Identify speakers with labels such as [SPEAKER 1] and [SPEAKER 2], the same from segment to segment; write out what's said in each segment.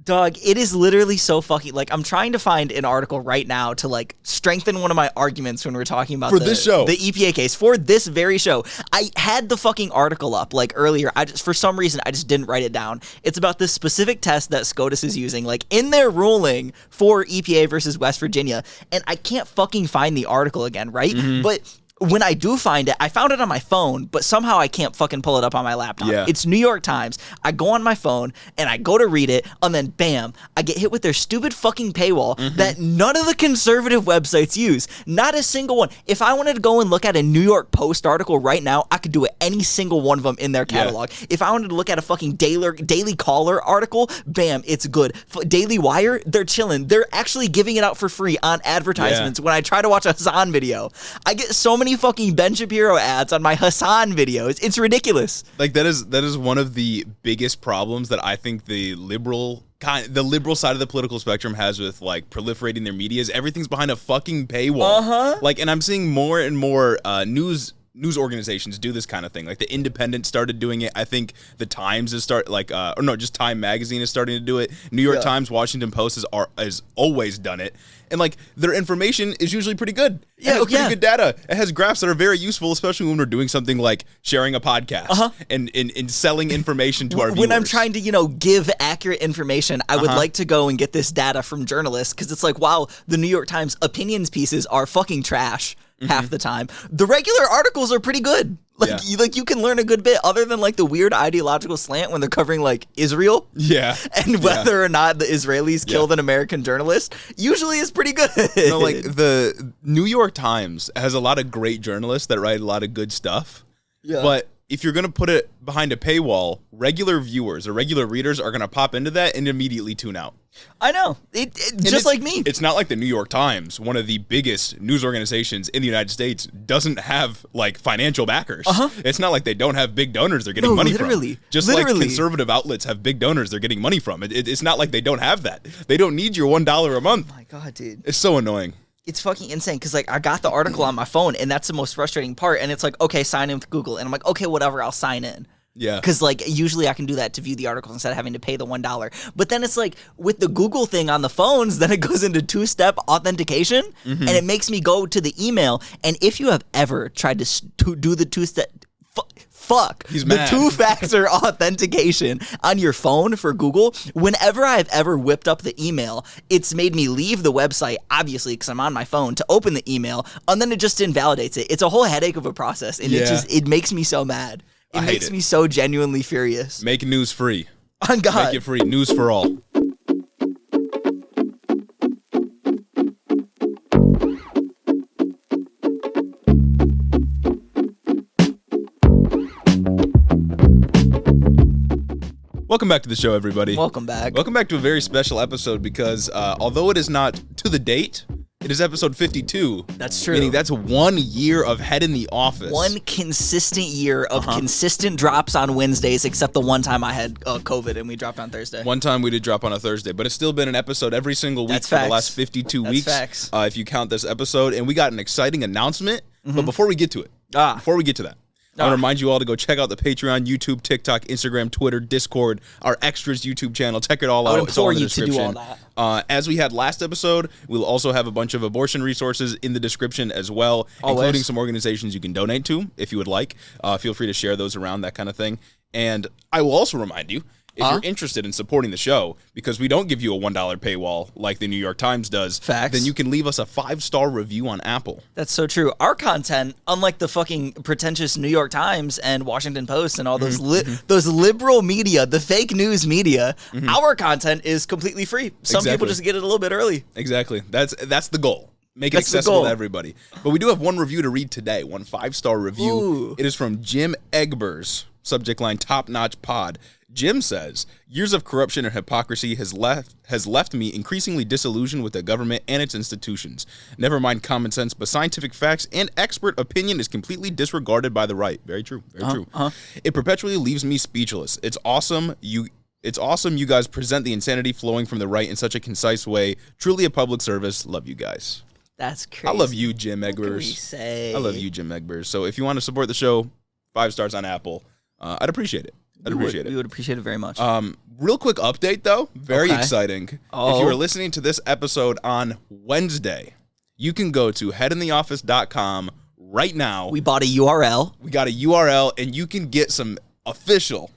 [SPEAKER 1] Dog, it is literally so fucking, like, I'm trying to find an article right now to, like, strengthen one of my arguments when we're talking about
[SPEAKER 2] this show.
[SPEAKER 1] The EPA case, for this very show. I had the fucking article up, like, earlier. For some reason, I just didn't write it down. It's about this specific test that SCOTUS is using, like, in their ruling for EPA versus West Virginia, and I can't fucking find the article again, right? But when I do find it, I found it on my phone, but somehow I can't fucking pull it up on my laptop.
[SPEAKER 2] Yeah.
[SPEAKER 1] It's New York Times. I go on my phone, and I go to read it, and then bam, I get hit with their stupid fucking paywall that none of the conservative websites use. Not a single one. If I wanted to go and look at a New York Post article right now, I could do it any single one of them in their catalog. Yeah. If I wanted to look at a fucking Daily Caller article, bam, it's good. Daily Wire, they're chilling. They're actually giving it out for free on advertisements when I try to watch a Hassan video. I get so many fucking Ben Shapiro ads on my Hassan videos. It's ridiculous.
[SPEAKER 2] Like, that is one of the biggest problems that I think the liberal side of the political spectrum has with, like, proliferating their media is everything's behind a fucking paywall. Like, and I'm seeing more and more news organizations do this kind of thing. Like, the Independent started doing it. I think the Times is just Time Magazine is starting to do it. New York Times, Washington Post has always done it. And, like, their information is usually pretty good. It has pretty good data. It has graphs that are very useful, especially when we're doing something like sharing a podcast and selling information to our viewers.
[SPEAKER 1] When I'm trying to, give accurate information, I would like to go and get this data from journalists, because it's like, wow, the New York Times opinions pieces are fucking trash half the time. The regular articles are pretty good. You can learn a good bit, other than, like, the weird ideological slant when they're covering, like, Israel. Yeah. And whether or not the Israelis killed an American journalist usually is pretty good.
[SPEAKER 2] No, like, the New York Times has a lot of great journalists that write a lot of good stuff. Yeah. But if you're going to put it behind a paywall, regular viewers or regular readers are going to pop into that and immediately tune out.
[SPEAKER 1] I know. Just like me.
[SPEAKER 2] It's not like the New York Times, one of the biggest news organizations in the United States, doesn't have, like, financial backers. It's not like they don't have big donors they're getting money from. Just like conservative outlets have big donors they're getting money from. It's not like they don't have that. They don't need your $1 a month.
[SPEAKER 1] Oh my God, dude.
[SPEAKER 2] It's so annoying.
[SPEAKER 1] It's fucking insane, because, like, I got the article on my phone, and that's the most frustrating part. And it's like, okay, sign in with Google. And I'm like, okay, whatever, I'll sign in. Yeah. Because, like, usually I can do that to view the article instead of having to pay the $1. But then it's like, with the Google thing on the phones, then it goes into two-step authentication, and it makes me go to the email. And if you have ever tried to do the two-step... the two-factor authentication on your phone for Google, whenever I've ever whipped up the email, it's made me leave the website, obviously, because I'm on my phone, to open the email, and then it just invalidates it. It's a whole headache of a process, and it makes me so mad. It makes me so genuinely furious.
[SPEAKER 2] Make news free.
[SPEAKER 1] On God.
[SPEAKER 2] Make it free. News for all. Welcome back to the show, everybody.
[SPEAKER 1] Welcome back.
[SPEAKER 2] Welcome back to a very special episode because although it is not to the date, it is episode 52.
[SPEAKER 1] That's true.
[SPEAKER 2] Meaning that's 1 year of Head in the Office.
[SPEAKER 1] One consistent year of consistent drops on Wednesdays, except the one time I had COVID and we dropped on Thursday.
[SPEAKER 2] One time we did drop on a Thursday, but it's still been an episode every single week for the last 52 weeks.
[SPEAKER 1] Facts.
[SPEAKER 2] If you count this episode. And we got an exciting announcement, but before we get to it, I want to remind you all to go check out the Patreon, YouTube, TikTok, Instagram, Twitter, Discord, our Extras YouTube channel. Check it all out. It's all in the description.
[SPEAKER 1] To do all that.
[SPEAKER 2] As we had last episode, we'll also have a bunch of abortion resources in the description as well, including some organizations you can donate to if you would like. Feel free to share those around, that kind of thing. And I will also remind you, if you're interested in supporting the show, because we don't give you a $1 paywall like the New York Times does, then you can leave us a 5-star review on Apple.
[SPEAKER 1] That's so true. Our content, unlike the fucking pretentious New York Times and Washington Post and all those those liberal media, the fake news media, our content is completely free. Some people just get it a little bit early.
[SPEAKER 2] Exactly. That's the goal. Make it accessible to everybody. But we do have one review to read today, one 5-star review.
[SPEAKER 1] Ooh.
[SPEAKER 2] It is from Jim Egbers, subject line, top-notch pod. Jim says, years of corruption and hypocrisy has left me increasingly disillusioned with the government and its institutions. Never mind common sense, but scientific facts and expert opinion is completely disregarded by the right. Very true. Very true. It perpetually leaves me speechless. It's awesome you guys present the insanity flowing from the right in such a concise way. Truly a public service. Love you guys.
[SPEAKER 1] That's crazy.
[SPEAKER 2] I love you, Jim Egbers. I love you, Jim Egbers. So if you want to support the show, 5 stars on Apple. I'd appreciate it. I'd appreciate it.
[SPEAKER 1] We would appreciate it very much.
[SPEAKER 2] Real quick update, though. Very exciting.
[SPEAKER 1] Oh.
[SPEAKER 2] If you are listening to this episode on Wednesday, you can go to headintheoffice.com right now.
[SPEAKER 1] We bought a URL.
[SPEAKER 2] We got a URL, and you can get some official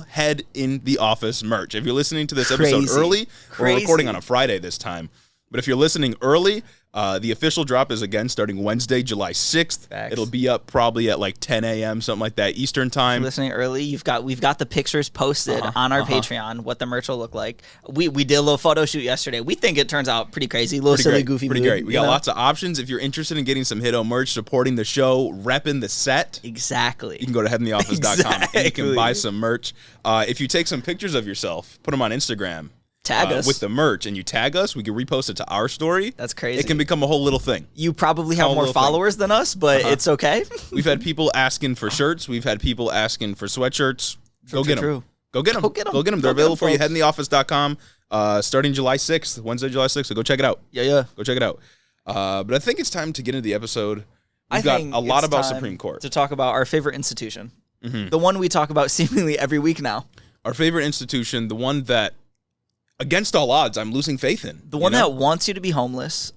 [SPEAKER 2] Head in the Office merch. If you're listening to this episode early, we're recording on a Friday this time. But if you're listening early, the official drop is again starting Wednesday, July 6th.
[SPEAKER 1] Facts.
[SPEAKER 2] It'll be up probably at like 10 a.m., something like that, Eastern time.
[SPEAKER 1] Listening early, we've got the pictures posted on our Patreon, what the merch will look like. We did a little photo shoot yesterday. We think it turns out pretty crazy, a little silly, goofy.
[SPEAKER 2] Pretty great. We got lots of options. If you're interested in getting some Hiddo merch, supporting the show, repping the set.
[SPEAKER 1] Exactly.
[SPEAKER 2] You can go to headintheoffice.com and you can buy some merch. If you take some pictures of yourself, put them on Instagram.
[SPEAKER 1] Tag us
[SPEAKER 2] with the merch, and you tag us, we can repost it to our story.
[SPEAKER 1] That's crazy.
[SPEAKER 2] It can become a whole little thing.
[SPEAKER 1] You probably have more followers than us, but it's okay.
[SPEAKER 2] We've had people asking for shirts. We've had people asking for sweatshirts. Go get them. Go get them. Go get them. They're available for you. Headintheoffice.com. Starting July 6th, Wednesday, July 6th. So go check it out.
[SPEAKER 1] Yeah.
[SPEAKER 2] Go check it out. But I think it's time to get into the episode. We've got a lot about Supreme Court.
[SPEAKER 1] To talk about our favorite institution. Mm-hmm. The one we talk about seemingly every week now.
[SPEAKER 2] Our favorite institution, the one that, against all odds, I'm losing faith in.
[SPEAKER 1] The one that wants you to be homeless,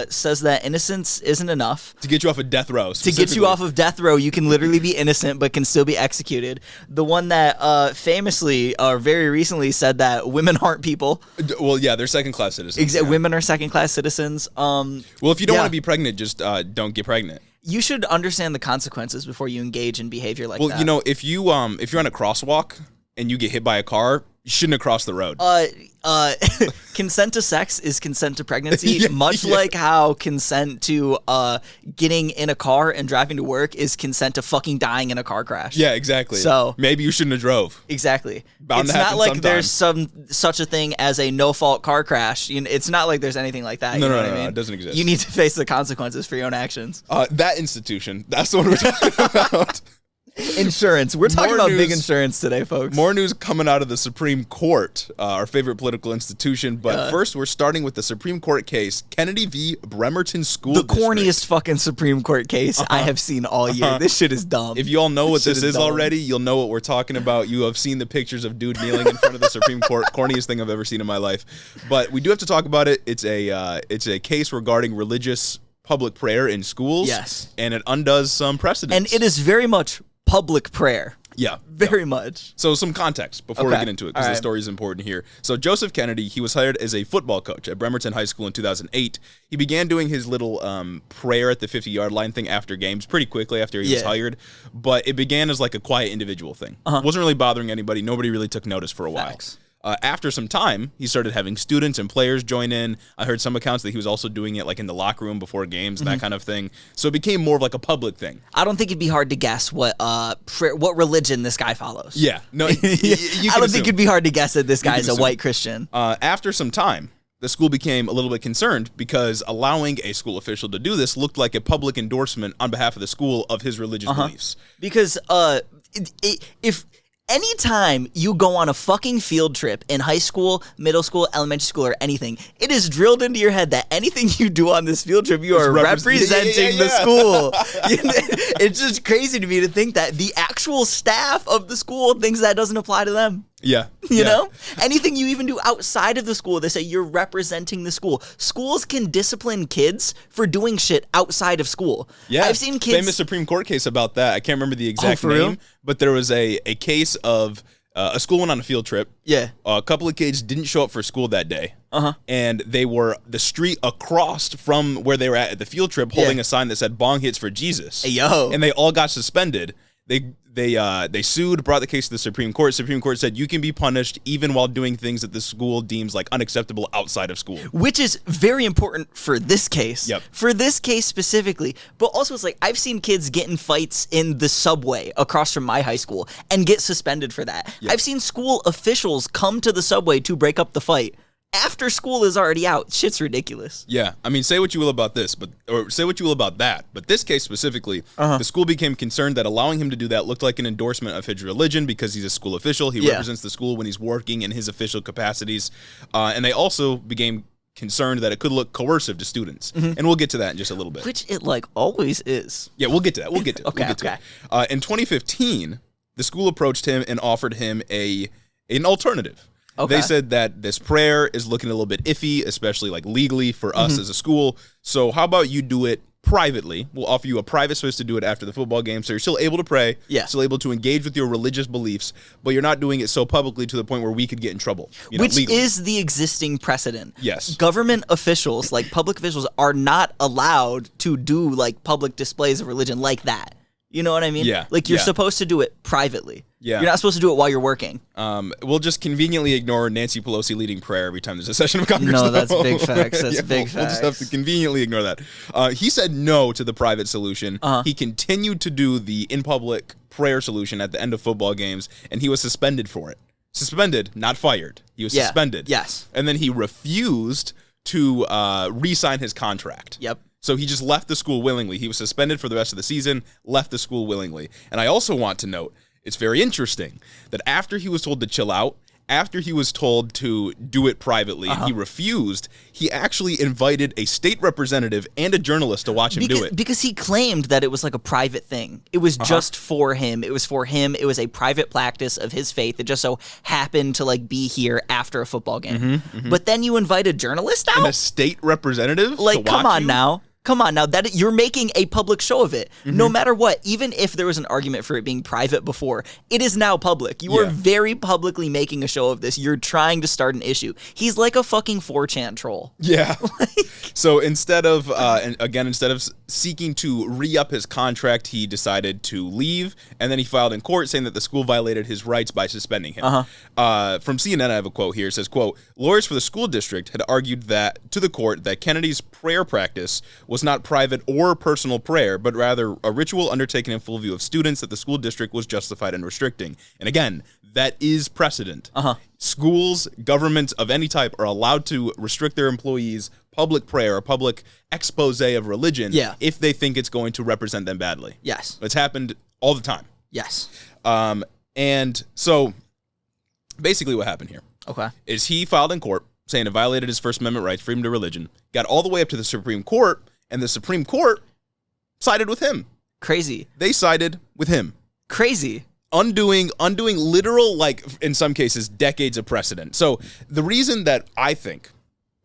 [SPEAKER 1] says that innocence isn't enough.
[SPEAKER 2] To get you off of death row.
[SPEAKER 1] To get you off of death row, you can literally be innocent but can still be executed. The one that famously, or very recently, said that women aren't people.
[SPEAKER 2] Well, yeah, they're second-class citizens.
[SPEAKER 1] Yeah. Women are second-class citizens.
[SPEAKER 2] Well, if you don't want to be pregnant, just don't get pregnant.
[SPEAKER 1] You should understand the consequences before you engage in behavior like that.
[SPEAKER 2] Well, you know, if you're on a crosswalk and you get hit by a car, you shouldn't have crossed the road.
[SPEAKER 1] Consent to sex is consent to pregnancy, much like how consent to getting in a car and driving to work is consent to fucking dying in a car crash.
[SPEAKER 2] Yeah, exactly.
[SPEAKER 1] So
[SPEAKER 2] maybe you shouldn't have drove.
[SPEAKER 1] Exactly. It's not like there's such a thing as a no-fault car crash. It's not like there's anything like that.
[SPEAKER 2] No,
[SPEAKER 1] what I mean?
[SPEAKER 2] It doesn't exist.
[SPEAKER 1] You need to face the consequences for your own actions.
[SPEAKER 2] That institution, that's what we're talking about.
[SPEAKER 1] Insurance. We're talking about big insurance today, folks.
[SPEAKER 2] More news coming out of the Supreme Court, our favorite political institution. But first, we're starting with the Supreme Court case, Kennedy v. Bremerton School District.
[SPEAKER 1] The corniest fucking Supreme Court case I have seen all year. This shit is dumb.
[SPEAKER 2] If you all know what this is already, you'll know what we're talking about. You have seen the pictures of dude kneeling in front of the Supreme Court. Corniest thing I've ever seen in my life. But we do have to talk about it. It's a case regarding religious public prayer in schools.
[SPEAKER 1] Yes.
[SPEAKER 2] And it undoes some precedents.
[SPEAKER 1] And it is very much public prayer.
[SPEAKER 2] Yeah.
[SPEAKER 1] Very much.
[SPEAKER 2] So some context before we get into it, because the story is important here. So Joseph Kennedy, he was hired as a football coach at Bremerton High School in 2008. He began doing his little prayer at the 50-yard line thing after games pretty quickly after he was hired. But it began as like a quiet individual thing. Wasn't really bothering anybody. Nobody really took notice for a while.
[SPEAKER 1] Facts.
[SPEAKER 2] After some time, he started having students and players join in. I heard some accounts that he was also doing it like in the locker room before games, that kind of thing. So it became more of like a public thing.
[SPEAKER 1] I don't think it'd be hard to guess what religion this guy follows.
[SPEAKER 2] Yeah. No, I
[SPEAKER 1] don't think it'd be hard to guess that this guy is a white Christian.
[SPEAKER 2] After some time, the school became a little bit concerned because allowing a school official to do this looked like a public endorsement on behalf of the school of his religious beliefs.
[SPEAKER 1] Because if anytime you go on a fucking field trip in high school, middle school, elementary school, or anything, it is drilled into your head that anything you do on this field trip, you are representing the school. It's just crazy to me to think that the actual staff of the school thinks that doesn't apply to them.
[SPEAKER 2] Yeah.
[SPEAKER 1] You know? Anything you even do outside of the school, they say you're representing the school. Schools can discipline kids for doing shit outside of school.
[SPEAKER 2] Yeah.
[SPEAKER 1] I've seen kids.
[SPEAKER 2] Famous Supreme Court case about that. I can't remember the exact name,
[SPEAKER 1] real?
[SPEAKER 2] but there was a case of a school went on a field trip.
[SPEAKER 1] Yeah.
[SPEAKER 2] A couple of kids didn't show up for school that day. And they were the street across from where they were at the field trip holding a sign that said bong hits for Jesus.
[SPEAKER 1] Hey, yo.
[SPEAKER 2] And they all got suspended. They sued, brought the case to the Supreme Court. Supreme Court said you can be punished even while doing things that the school deems like unacceptable outside of school.
[SPEAKER 1] Which is very important for this case.
[SPEAKER 2] Yep.
[SPEAKER 1] For this case specifically. But also it's like I've seen kids get in fights in the subway across from my high school and get suspended for that.
[SPEAKER 2] Yep.
[SPEAKER 1] I've seen school officials come to the subway to break up the fight after school is already out. Shit's ridiculous.
[SPEAKER 2] Yeah, I mean, say what you will about this, or say what you will about that, but this case specifically, the school became concerned that allowing him to do that looked like an endorsement of his religion because he's a school official. He represents the school when he's working in his official capacities, and they also became concerned that it could look coercive to students, and we'll get to that in just a little bit.
[SPEAKER 1] Which it like always is.
[SPEAKER 2] Yeah, we'll get to that. We'll get to it.
[SPEAKER 1] Okay.
[SPEAKER 2] In 2015. the school approached him and offered him an alternative. Okay. They said that this prayer is looking a little bit iffy, especially like legally for us as a school. So how about you do it privately? We'll offer you a private space to do it after the football game, so you're still able to pray, still able to engage with your religious beliefs, but you're not doing it so publicly to the point where we could get in trouble.
[SPEAKER 1] Which
[SPEAKER 2] legally.
[SPEAKER 1] Is the existing precedent.
[SPEAKER 2] Yes.
[SPEAKER 1] Government officials, like public officials, are not allowed to do like public displays of religion like that. You know what I mean?
[SPEAKER 2] Yeah.
[SPEAKER 1] Like you're supposed to do it privately.
[SPEAKER 2] Yeah.
[SPEAKER 1] You're not supposed to do it while you're working.
[SPEAKER 2] We'll just conveniently ignore Nancy Pelosi leading prayer every time there's a session of Congress.
[SPEAKER 1] No, that's big facts. That's big facts.
[SPEAKER 2] We'll just have to conveniently ignore that. He said no to the private solution. He continued to do the in-public prayer solution at the end of football games, and he was suspended for it. Suspended, not fired. He was suspended.
[SPEAKER 1] Yes.
[SPEAKER 2] And then he refused to re-sign his contract.
[SPEAKER 1] Yep.
[SPEAKER 2] So he just left the school willingly. He was suspended for the rest of the season, left the school willingly. And I also want to note, it's very interesting that after he was told to chill out, after he was told to do it privately, he refused. He actually invited a state representative and a journalist to watch him do it.
[SPEAKER 1] Because he claimed that it was like a private thing. It was just for him. It was for him. It was a private practice of his faith. It just so happened to like be here after a football game. But then you invite a journalist out?
[SPEAKER 2] And a state representative?
[SPEAKER 1] Like, come on now. Come on now, that you're making a public show of it. No matter what, even if there was an argument for it being private before, it is now public. You are very publicly making a show of this. You're trying to start an issue. He's like a fucking 4chan troll.
[SPEAKER 2] Yeah. So instead of seeking to re-up his contract, he decided to leave, and then he filed in court saying that the school violated his rights by suspending him. From CNN, I have a quote here. It says, quote, lawyers for the school district had argued that to the court that Kennedy's prayer practice was not private or personal prayer, but rather a ritual undertaken in full view of students that the school district was justified in restricting. And again, that is precedent. Schools, governments of any type are allowed to restrict their employees' public prayer or public expose of religion if they think it's going to represent them badly.
[SPEAKER 1] Yes.
[SPEAKER 2] It's happened all the time.
[SPEAKER 1] Yes.
[SPEAKER 2] And so basically what happened here is he filed in court saying it violated his First Amendment rights, freedom to religion, got all the way up to the Supreme Court, and the Supreme Court sided with him.
[SPEAKER 1] Crazy.
[SPEAKER 2] They sided with him.
[SPEAKER 1] Crazy.
[SPEAKER 2] Undoing literal, like, in some cases, decades of precedent. So the reason that I think,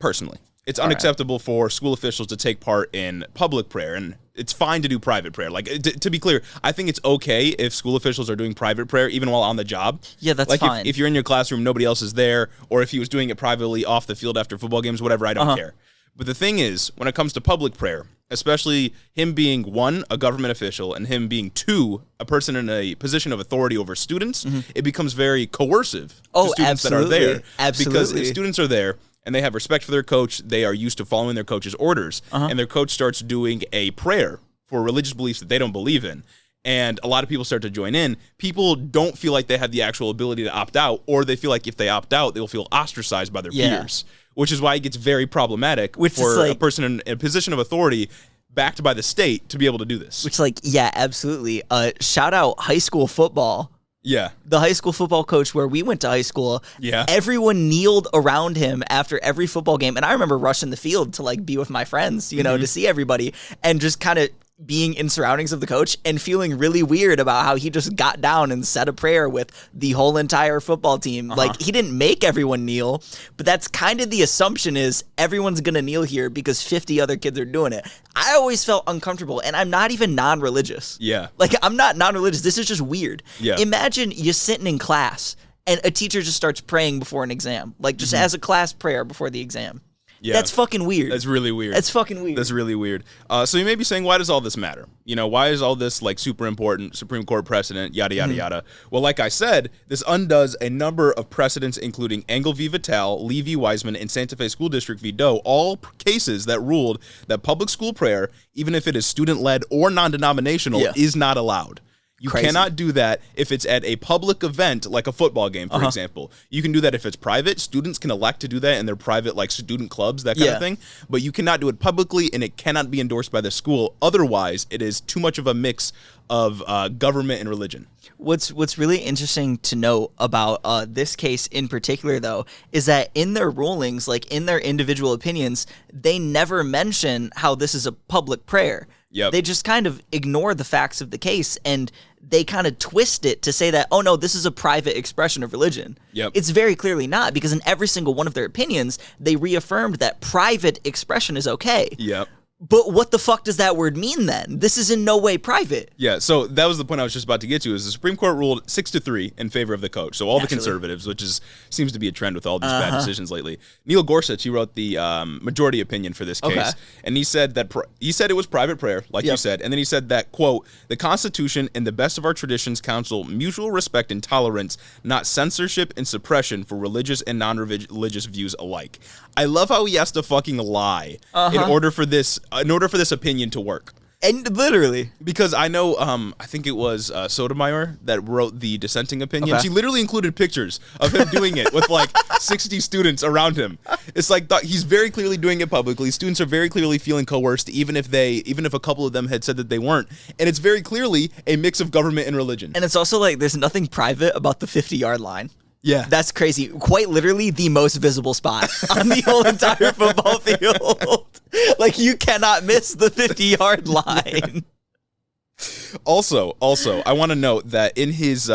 [SPEAKER 2] personally, it's unacceptable for school officials to take part in public prayer, and it's fine to do private prayer. Like, to be clear, I think it's okay if school officials are doing private prayer even while on the job.
[SPEAKER 1] Yeah, that's
[SPEAKER 2] like
[SPEAKER 1] fine.
[SPEAKER 2] If you're in your classroom, nobody else is there, or if he was doing it privately off the field after football games, whatever, I don't care. But the thing is, when it comes to public prayer, especially him being, one, a government official, and him being, two, a person in a position of authority over students, it becomes very coercive to students that are there. Because if students are there and they have respect for their coach, they are used to following their coach's orders, and their coach starts doing a prayer for religious beliefs that they don't believe in, and a lot of people start to join in, people don't feel like they have the actual ability to opt out, or they feel like if they opt out, they'll feel ostracized by their peers. Which is why it gets very problematic for a person in a position of authority backed by the state to be able to do this.
[SPEAKER 1] Which, like, yeah, absolutely. Shout out high school football.
[SPEAKER 2] Yeah.
[SPEAKER 1] The high school football coach where we went to high school, everyone kneeled around him after every football game. And I remember rushing the field to, like, be with my friends, you know, to see everybody, and just kind of being in surroundings of the coach and feeling really weird about how he just got down and said a prayer with the whole entire football team. Like, he didn't make everyone kneel, but that's kind of the assumption is everyone's going to kneel here because 50 other kids are doing it. I always felt uncomfortable, and I'm not even non-religious.
[SPEAKER 2] Yeah.
[SPEAKER 1] Like, I'm not non-religious. This is just weird.
[SPEAKER 2] Yeah.
[SPEAKER 1] Imagine you sitting in class and a teacher just starts praying before an exam, like just as a class prayer before the exam. Yeah. That's fucking weird.
[SPEAKER 2] That's really weird.
[SPEAKER 1] That's fucking weird.
[SPEAKER 2] That's really weird. So you may be saying, why does all this matter? You know, why is all this, like, super important, Supreme Court precedent, yada, yada, yada? Well, like I said, this undoes a number of precedents, including Engel v. Vitale, Lee v. Wiseman, and Santa Fe School District v. Doe, all cases that ruled that public school prayer, even if it is student-led or non-denominational, is not allowed. You cannot do that if it's at a public event, like a football game, for example. You can do that if it's private. Students can elect to do that in their private, like, student clubs, that kind of thing. But you cannot do it publicly, and it cannot be endorsed by the school. Otherwise, it is too much of a mix of government and religion.
[SPEAKER 1] What's really interesting to note about this case in particular, though, is that in their rulings, like in their individual opinions, they never mention how this is a public prayer.
[SPEAKER 2] Yep.
[SPEAKER 1] They just kind of ignore the facts of the case, and they kind of twist it to say that, oh no, this is a private expression of religion.
[SPEAKER 2] Yep.
[SPEAKER 1] It's very clearly not, because in every single one of their opinions, they reaffirmed that private expression is okay.
[SPEAKER 2] Yep.
[SPEAKER 1] But what the fuck does that word mean then? This is in no way private.
[SPEAKER 2] Yeah, so that was the point I was just about to get to, is the Supreme Court ruled 6-3 in favor of the coach. So all the conservatives, which seems to be a trend with all these bad decisions lately. Neil Gorsuch, he wrote the majority opinion for this case, and he said that it was private prayer, like you said, and then he said that, quote, the Constitution and the best of our traditions counsel mutual respect and tolerance, not censorship and suppression for religious and non-religious views alike. I love how he has to fucking lie in order for this opinion to work.
[SPEAKER 1] And literally,
[SPEAKER 2] because I know, I think it was Sotomayor that wrote the dissenting opinion. She literally included pictures of him doing it with like 60 students around him. It's like he's very clearly doing it publicly. Students are very clearly feeling coerced, even if a couple of them had said that they weren't. And it's very clearly a mix of government and religion.
[SPEAKER 1] And it's also like there's nothing private about the 50-yard line.
[SPEAKER 2] Yeah.
[SPEAKER 1] That's crazy. Quite literally the most visible spot on the whole entire football field. Like, you cannot miss the 50-yard line.
[SPEAKER 2] Also, I want to note that in his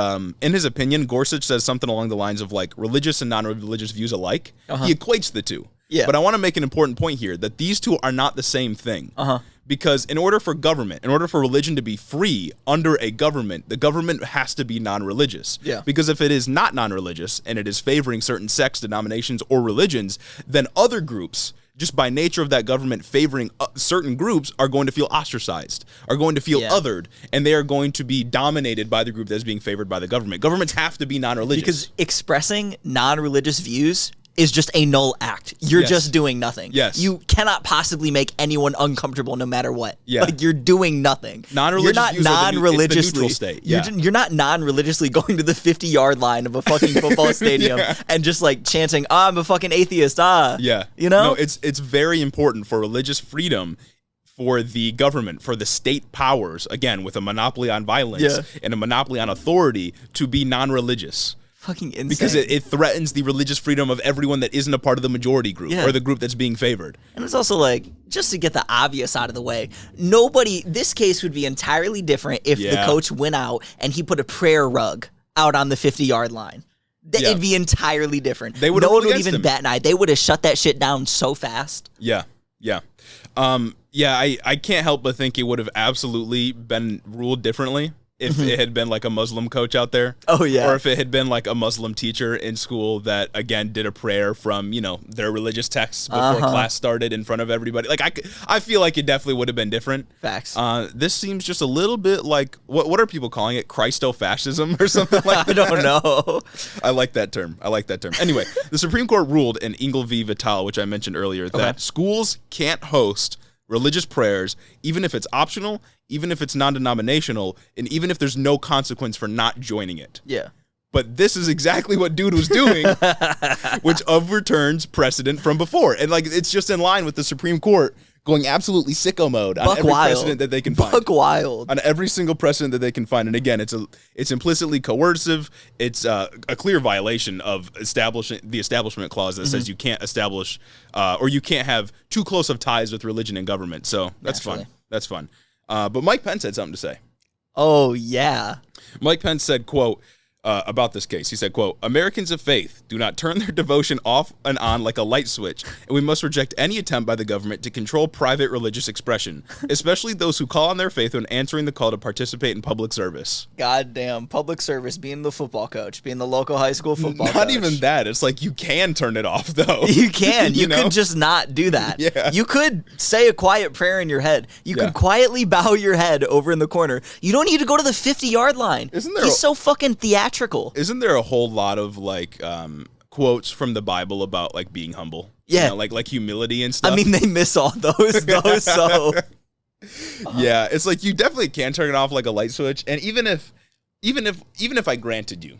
[SPEAKER 2] opinion, Gorsuch says something along the lines of like religious and non-religious views alike. He equates the two.
[SPEAKER 1] Yeah.
[SPEAKER 2] But I want to make an important point here that these two are not the same thing. Because in order for religion to be free under a government, the government has to be non-religious.
[SPEAKER 1] Yeah.
[SPEAKER 2] Because if it is not non-religious and it is favoring certain sects, denominations, or religions, then other groups, just by nature of that government favoring certain groups, are going to feel ostracized, are going to feel othered, and they are going to be dominated by the group that is being favored by the government. Governments have to be non-religious.
[SPEAKER 1] Because expressing non-religious views is just a null act. You're just doing nothing.
[SPEAKER 2] Yes.
[SPEAKER 1] You cannot possibly make anyone uncomfortable no matter what.
[SPEAKER 2] Yeah.
[SPEAKER 1] Like, you're doing nothing.
[SPEAKER 2] Non-religious
[SPEAKER 1] You're not non-religiously.
[SPEAKER 2] It's the neutral state. Yeah.
[SPEAKER 1] You're not non-religiously going to the 50-yard line of a fucking football stadium and just like chanting, I'm a fucking atheist,
[SPEAKER 2] Yeah.
[SPEAKER 1] You know?
[SPEAKER 2] No, it's very important for religious freedom, for the government, for the state powers, again, with a monopoly on violence and a monopoly on authority, to be non-religious.
[SPEAKER 1] Fucking insane.
[SPEAKER 2] Because it threatens the religious freedom of everyone that isn't a part of the majority group or the group that's being favored.
[SPEAKER 1] And it's also like, just to get the obvious out of the way, this case would be entirely different if the coach went out and he put a prayer rug out on the 50-yard line. It'd be entirely different. No one would even bat an eye. They would have shut that shit down so fast.
[SPEAKER 2] Yeah. I can't help but think it would have absolutely been ruled differently if it had been like a Muslim coach out there.
[SPEAKER 1] Oh, yeah.
[SPEAKER 2] Or if it had been like a Muslim teacher in school that, again, did a prayer from, their religious texts before class started in front of everybody. Like, I feel like it definitely would have been different.
[SPEAKER 1] Facts.
[SPEAKER 2] This seems just a little bit like, what are people calling it? Christo-fascism or something like that?
[SPEAKER 1] I don't know.
[SPEAKER 2] I like that term. Anyway, the Supreme Court ruled in Engel v. Vital, which I mentioned earlier, that schools can't host religious prayers, even if it's optional, even if it's non-denominational, and even if there's no consequence for not joining it.
[SPEAKER 1] Yeah.
[SPEAKER 2] But this is exactly what dude was doing, which overturns precedent from before. And like, it's just in line with the Supreme Court going absolutely sicko mode on every precedent that they can find.
[SPEAKER 1] Buck wild.
[SPEAKER 2] On every single precedent that they can find. And again, it's implicitly coercive. It's a clear violation of the establishment clause that says you can't establish or you can't have too close of ties with religion and government. So that's fun. That's fun. But Mike Pence had something to say.
[SPEAKER 1] Oh, yeah.
[SPEAKER 2] Mike Pence said, quote, about this case. He said, quote, Americans of faith do not turn their devotion off and on like a light switch, and we must reject any attempt by the government to control private religious expression, especially those who call on their faith when answering the call to participate in public service.
[SPEAKER 1] Goddamn, public service, being the football coach, being the local high school football coach.
[SPEAKER 2] Not even that. It's like you can turn it off, though.
[SPEAKER 1] You can. You could just not do that.
[SPEAKER 2] Yeah.
[SPEAKER 1] You could say a quiet prayer in your head. You could quietly bow your head over in the corner. You don't need to go to the 50-yard line. He's so fucking theatrical.
[SPEAKER 2] Isn't there a whole lot of like quotes from the Bible about like being humble?
[SPEAKER 1] Yeah,
[SPEAKER 2] like humility and stuff.
[SPEAKER 1] I mean, they miss all those though. So
[SPEAKER 2] yeah, it's like you definitely can turn it off like a light switch. And even if I granted you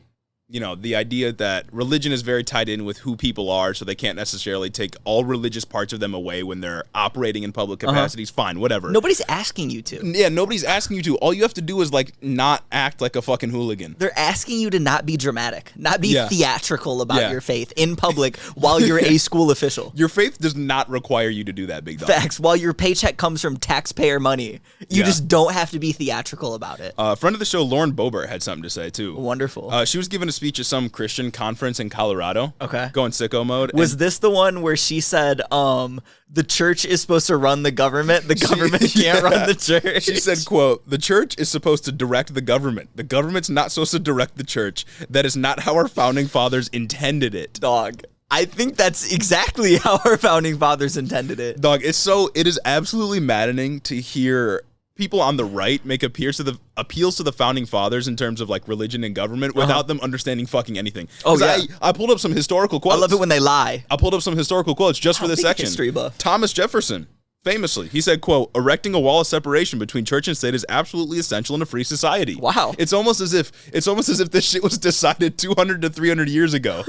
[SPEAKER 2] the idea that religion is very tied in with who people are, so they can't necessarily take all religious parts of them away when they're operating in public capacities. Fine, whatever.
[SPEAKER 1] Nobody's asking you to.
[SPEAKER 2] Yeah, nobody's asking you to. All you have to do is not act like a fucking hooligan.
[SPEAKER 1] They're asking you to not be dramatic, not be theatrical about your faith in public while you're a school official.
[SPEAKER 2] Your faith does not require you to do that, big dog.
[SPEAKER 1] Facts. While your paycheck comes from taxpayer money, you just don't have to be theatrical about it.
[SPEAKER 2] Friend of the show, Lauren Boebert, had something to say too.
[SPEAKER 1] Wonderful.
[SPEAKER 2] She was given a speech at some Christian conference in Colorado.
[SPEAKER 1] Okay.
[SPEAKER 2] Going sicko mode.
[SPEAKER 1] Was this the one where she said, the church is supposed to run the government, the government can't run the church?
[SPEAKER 2] She said, quote, "The church is supposed to direct the government. The government's not supposed to direct the church. That is not how our founding fathers intended it."
[SPEAKER 1] Dog. I think that's exactly how our founding fathers intended it.
[SPEAKER 2] Dog, it is absolutely maddening to hear people on the right make appeals to the founding fathers in terms of religion and government without them understanding fucking anything.
[SPEAKER 1] Oh yeah,
[SPEAKER 2] I pulled up some historical quotes.
[SPEAKER 1] I love it when they lie.
[SPEAKER 2] I pulled up some historical quotes just for this section.
[SPEAKER 1] History buff.
[SPEAKER 2] Thomas Jefferson, famously, he said, quote, "Erecting a wall of separation between church and state is absolutely essential in a free society."
[SPEAKER 1] Wow.
[SPEAKER 2] It's almost as if this shit was decided 200 to 300 years ago.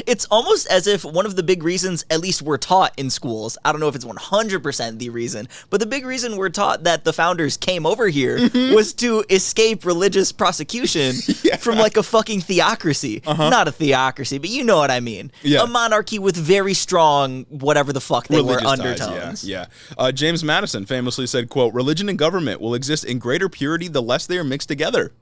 [SPEAKER 1] It's almost as if one of the big reasons, at least we're taught in schools, I don't know if it's 100% the reason, but the big reason we're taught that the founders came over here was to escape religious prosecution from a fucking theocracy. Not a theocracy, but you know what I mean.
[SPEAKER 2] Yeah.
[SPEAKER 1] A monarchy with very strong whatever the fuck they
[SPEAKER 2] Religious
[SPEAKER 1] were
[SPEAKER 2] ties,
[SPEAKER 1] undertones.
[SPEAKER 2] Yeah. James Madison famously said, quote, "Religion and government will exist in greater purity the less they are mixed together."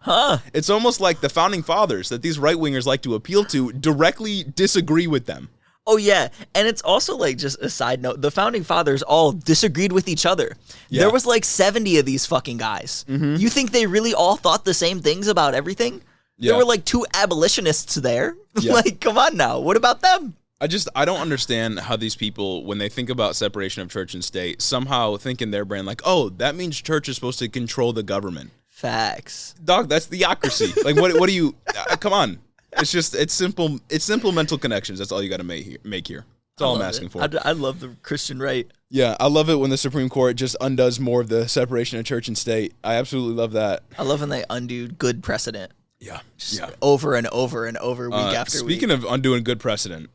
[SPEAKER 2] It's almost like the founding fathers that these right-wingers like to appeal to directly disagree with them.
[SPEAKER 1] Oh, yeah. And it's also just a side note. The founding fathers all disagreed with each other. Yeah. There was 70 of these fucking guys. You think they really all thought the same things about everything? Yeah. There were 2 abolitionists there.
[SPEAKER 2] Yeah.
[SPEAKER 1] Come on now. What about them?
[SPEAKER 2] I don't understand how these people, when they think about separation of church and state, somehow think in their brain oh, that means church is supposed to control the government.
[SPEAKER 1] Facts.
[SPEAKER 2] Dog, that's theocracy. What do you, come on. It's simple mental connections. That's all you got to make here. That's all I'm asking for.
[SPEAKER 1] I love the Christian right.
[SPEAKER 2] Yeah, I love it when the Supreme Court just undoes more of the separation of church and state. I absolutely love that.
[SPEAKER 1] I love when they undo good precedent.
[SPEAKER 2] Yeah.
[SPEAKER 1] Just over and over and over, week after week.
[SPEAKER 2] Speaking of undoing good precedent,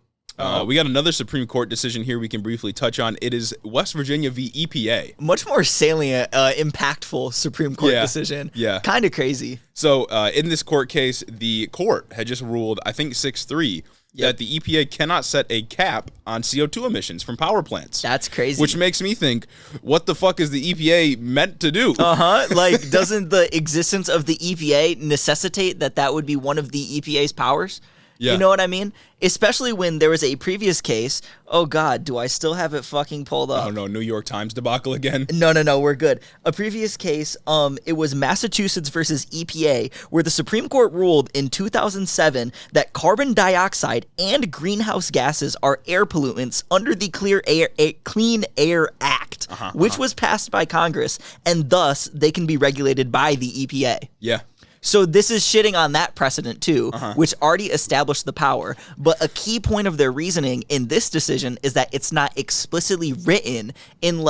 [SPEAKER 2] we got another Supreme Court decision here we can briefly touch on. It is West Virginia v. EPA.
[SPEAKER 1] Much more salient, impactful Supreme Court decision.
[SPEAKER 2] Yeah.
[SPEAKER 1] Kind of crazy.
[SPEAKER 2] So in this court case, the court had just ruled, I think 6-3, that the EPA cannot set a cap on CO2 emissions from power plants.
[SPEAKER 1] That's crazy.
[SPEAKER 2] Which makes me think, what the fuck is the EPA meant to do?
[SPEAKER 1] Doesn't the existence of the EPA necessitate that would be one of the EPA's powers? Yeah. You know what I mean? Especially when there was a previous case. Oh, God, do I still have it fucking pulled up?
[SPEAKER 2] Oh, no, New York Times debacle again?
[SPEAKER 1] No, we're good. A previous case, it was Massachusetts versus EPA, where the Supreme Court ruled in 2007 that carbon dioxide and greenhouse gases are air pollutants under the Clean Air Act, which was passed by Congress, and thus they can be regulated by the EPA.
[SPEAKER 2] Yeah.
[SPEAKER 1] So this is shitting on that precedent too, which already established the power. But a key point of their reasoning in this decision is that it's not explicitly written in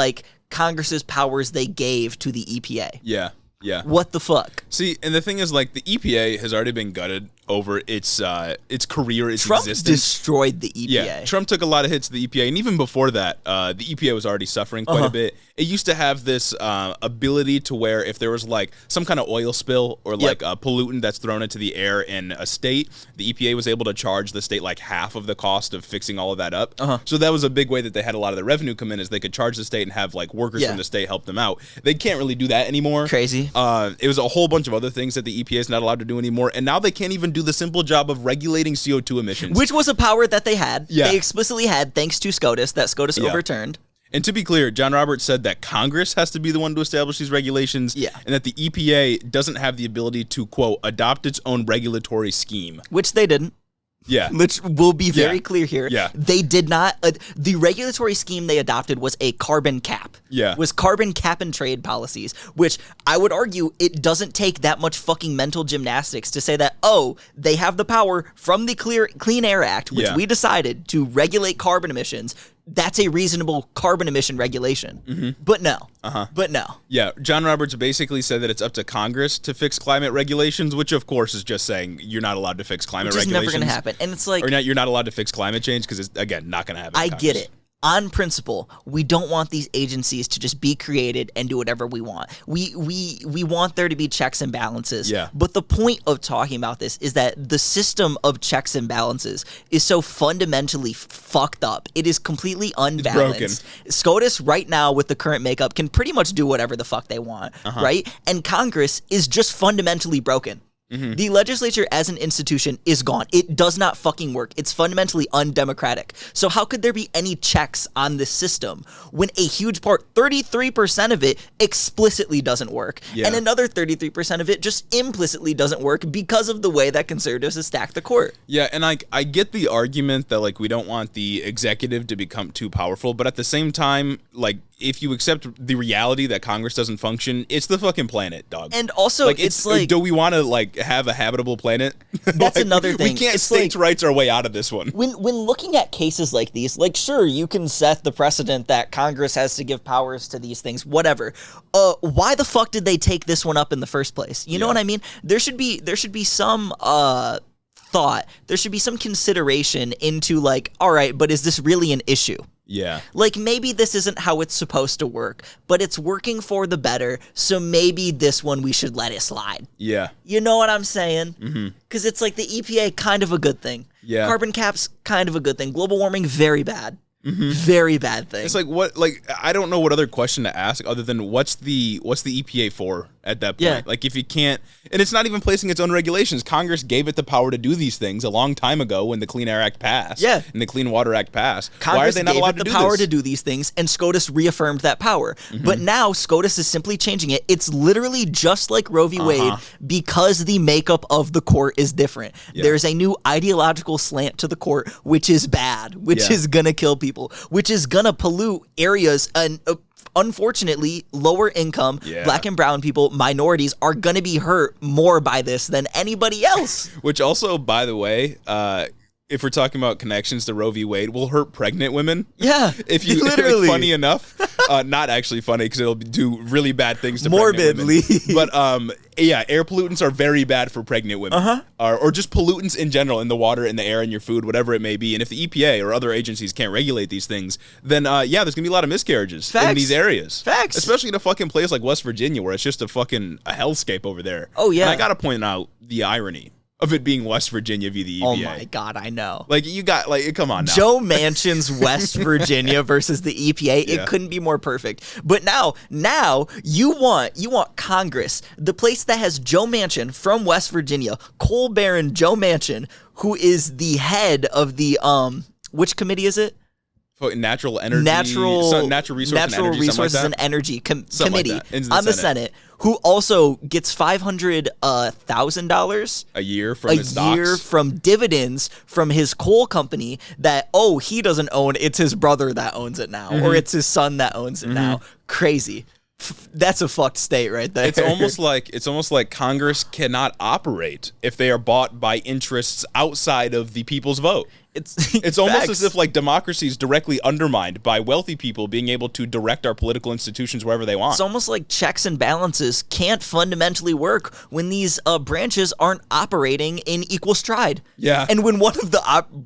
[SPEAKER 1] Congress's powers they gave to the EPA.
[SPEAKER 2] Yeah.
[SPEAKER 1] What the fuck?
[SPEAKER 2] See, and the thing is, the EPA has already been gutted over its career, its
[SPEAKER 1] Trump
[SPEAKER 2] existence.
[SPEAKER 1] Destroyed the EPA.
[SPEAKER 2] Yeah, Trump took a lot of hits to the EPA, and even before that, the EPA was already suffering quite a bit. It used to have this ability to where if there was some kind of oil spill or a pollutant that's thrown into the air in a state, the EPA was able to charge the state half of the cost of fixing all of that up. So that was a big way that they had a lot of the revenue come in, is they could charge the state and have workers from the state help them out. They can't really do that anymore.
[SPEAKER 1] Crazy.
[SPEAKER 2] It was a whole bunch of other things that the EPA is not allowed to do anymore, and now they can't even do the simple job of regulating CO2 emissions.
[SPEAKER 1] Which was a power that they had.
[SPEAKER 2] Yeah.
[SPEAKER 1] They explicitly had, thanks to SCOTUS, that SCOTUS overturned.
[SPEAKER 2] And to be clear, John Roberts said that Congress has to be the one to establish these regulations, and that the EPA doesn't have the ability to, quote, adopt its own regulatory scheme.
[SPEAKER 1] Which they didn't.
[SPEAKER 2] Yeah.
[SPEAKER 1] Which will be very clear here.
[SPEAKER 2] Yeah.
[SPEAKER 1] They did not, the regulatory scheme they adopted was a carbon cap.
[SPEAKER 2] Yeah.
[SPEAKER 1] Was carbon cap and trade policies, which I would argue it doesn't take that much fucking mental gymnastics to say that, they have the power from the Clean Air Act, which we decided to regulate carbon emissions, that's a reasonable carbon emission regulation. But no. But no.
[SPEAKER 2] Yeah, John Roberts basically said that it's up to Congress to fix climate regulations, which of course is just saying you're not allowed to fix climate regulations.
[SPEAKER 1] Which is never going to happen. And it's like...
[SPEAKER 2] Or you're not allowed to fix climate change because it's, again, not going to happen.
[SPEAKER 1] I get it. On principle, we don't want these agencies to just be created and do whatever we want. We want there to be checks and balances.
[SPEAKER 2] Yeah.
[SPEAKER 1] But the point of talking about this is that the system of checks and balances is so fundamentally fucked up. It is completely unbalanced. SCOTUS right now with the current makeup can pretty much do whatever the fuck they want, right? And Congress is just fundamentally broken. The legislature as an institution is gone. It does not fucking work. It's fundamentally undemocratic. So how could there be any checks on this system when a huge part, 33% of it, explicitly doesn't work, and another 33% of it just implicitly doesn't work because of the way that conservatives have stacked the court?
[SPEAKER 2] Yeah, and I get the argument that, like, we don't want the executive to become too powerful, but at the same time, like, if you accept the reality that Congress doesn't function, it's the fucking planet, dog.
[SPEAKER 1] And also, like, it's like...
[SPEAKER 2] Do we want to, like, have a habitable planet?
[SPEAKER 1] That's like, another thing.
[SPEAKER 2] We can't states' rights our way out of this one.
[SPEAKER 1] When looking at cases like these, like, sure, you can set the precedent that Congress has to give powers to these things, whatever. Why the fuck did they take this one up in the first place? You know what I mean? There should be some thought. There should be some consideration into, like, all right, but is this really an issue?
[SPEAKER 2] Yeah.
[SPEAKER 1] Like, maybe this isn't how it's supposed to work, but it's working for the better, so maybe this one we should let it slide.
[SPEAKER 2] Yeah.
[SPEAKER 1] You know what I'm saying? Because it's like the EPA, kind of a good thing.
[SPEAKER 2] Yeah.
[SPEAKER 1] Carbon caps, kind of a good thing. Global warming, very bad. Very bad thing.
[SPEAKER 2] It's like, what, like, I don't know what other question to ask other than what's the EPA for at that point?
[SPEAKER 1] Yeah.
[SPEAKER 2] Like, if you can't, and it's not even placing its own regulations. Congress gave it the power to do these things a long time ago when the Clean Air Act passed.
[SPEAKER 1] Yeah.
[SPEAKER 2] And the Clean Water Act passed.
[SPEAKER 1] Congress
[SPEAKER 2] Why are they not allowed
[SPEAKER 1] gave it
[SPEAKER 2] to
[SPEAKER 1] the
[SPEAKER 2] do
[SPEAKER 1] power
[SPEAKER 2] this?
[SPEAKER 1] to do these things, and SCOTUS reaffirmed that power. But now SCOTUS is simply changing it. It's literally just like Roe v. Wade because the makeup of the court is different. There's a new ideological slant to the court, which is bad, which is gonna kill people, which is gonna pollute areas and unfortunately lower income black and brown people, minorities, are gonna be hurt more by this than anybody else.
[SPEAKER 2] Which also, by the way, if we're talking about connections to Roe v. Wade, will hurt pregnant women.
[SPEAKER 1] Yeah,
[SPEAKER 2] if you
[SPEAKER 1] literally.
[SPEAKER 2] Funny enough, not actually funny because it'll do really bad things to
[SPEAKER 1] morbidly.
[SPEAKER 2] Pregnant women. But yeah, air pollutants are very bad for pregnant women, or just pollutants in general in the water, in the air, in your food, whatever it may be. And if the EPA or other agencies can't regulate these things, then yeah, there's gonna be a lot of miscarriages in these areas.
[SPEAKER 1] Facts,
[SPEAKER 2] especially in a fucking place like West Virginia where it's just a hellscape over there.
[SPEAKER 1] Oh yeah,
[SPEAKER 2] and I gotta point out the irony of it being West Virginia v. the EPA.
[SPEAKER 1] Oh my God, I know.
[SPEAKER 2] Like, you got, like, come on now.
[SPEAKER 1] Joe Manchin's West Virginia versus the EPA. It couldn't be more perfect. But now you want Congress, the place that has Joe Manchin from West Virginia, coal baron Joe Manchin, who is the head of the which committee is it?
[SPEAKER 2] Natural energy,
[SPEAKER 1] natural resources
[SPEAKER 2] and
[SPEAKER 1] energy
[SPEAKER 2] committee
[SPEAKER 1] like on the Senate, who also gets $500,000
[SPEAKER 2] a year from his stocks,
[SPEAKER 1] from dividends from his coal company that he doesn't own. It's his brother that owns it now, or it's his son that owns it now. Crazy. That's a fucked state right there.
[SPEAKER 2] It's almost like Congress cannot operate if they are bought by interests outside of the people's vote. It's almost as if, like, democracy is directly undermined by wealthy people being able to direct our political institutions wherever they want.
[SPEAKER 1] It's almost like checks and balances can't fundamentally work when these branches aren't operating in equal stride.
[SPEAKER 2] Yeah.
[SPEAKER 1] And when one of the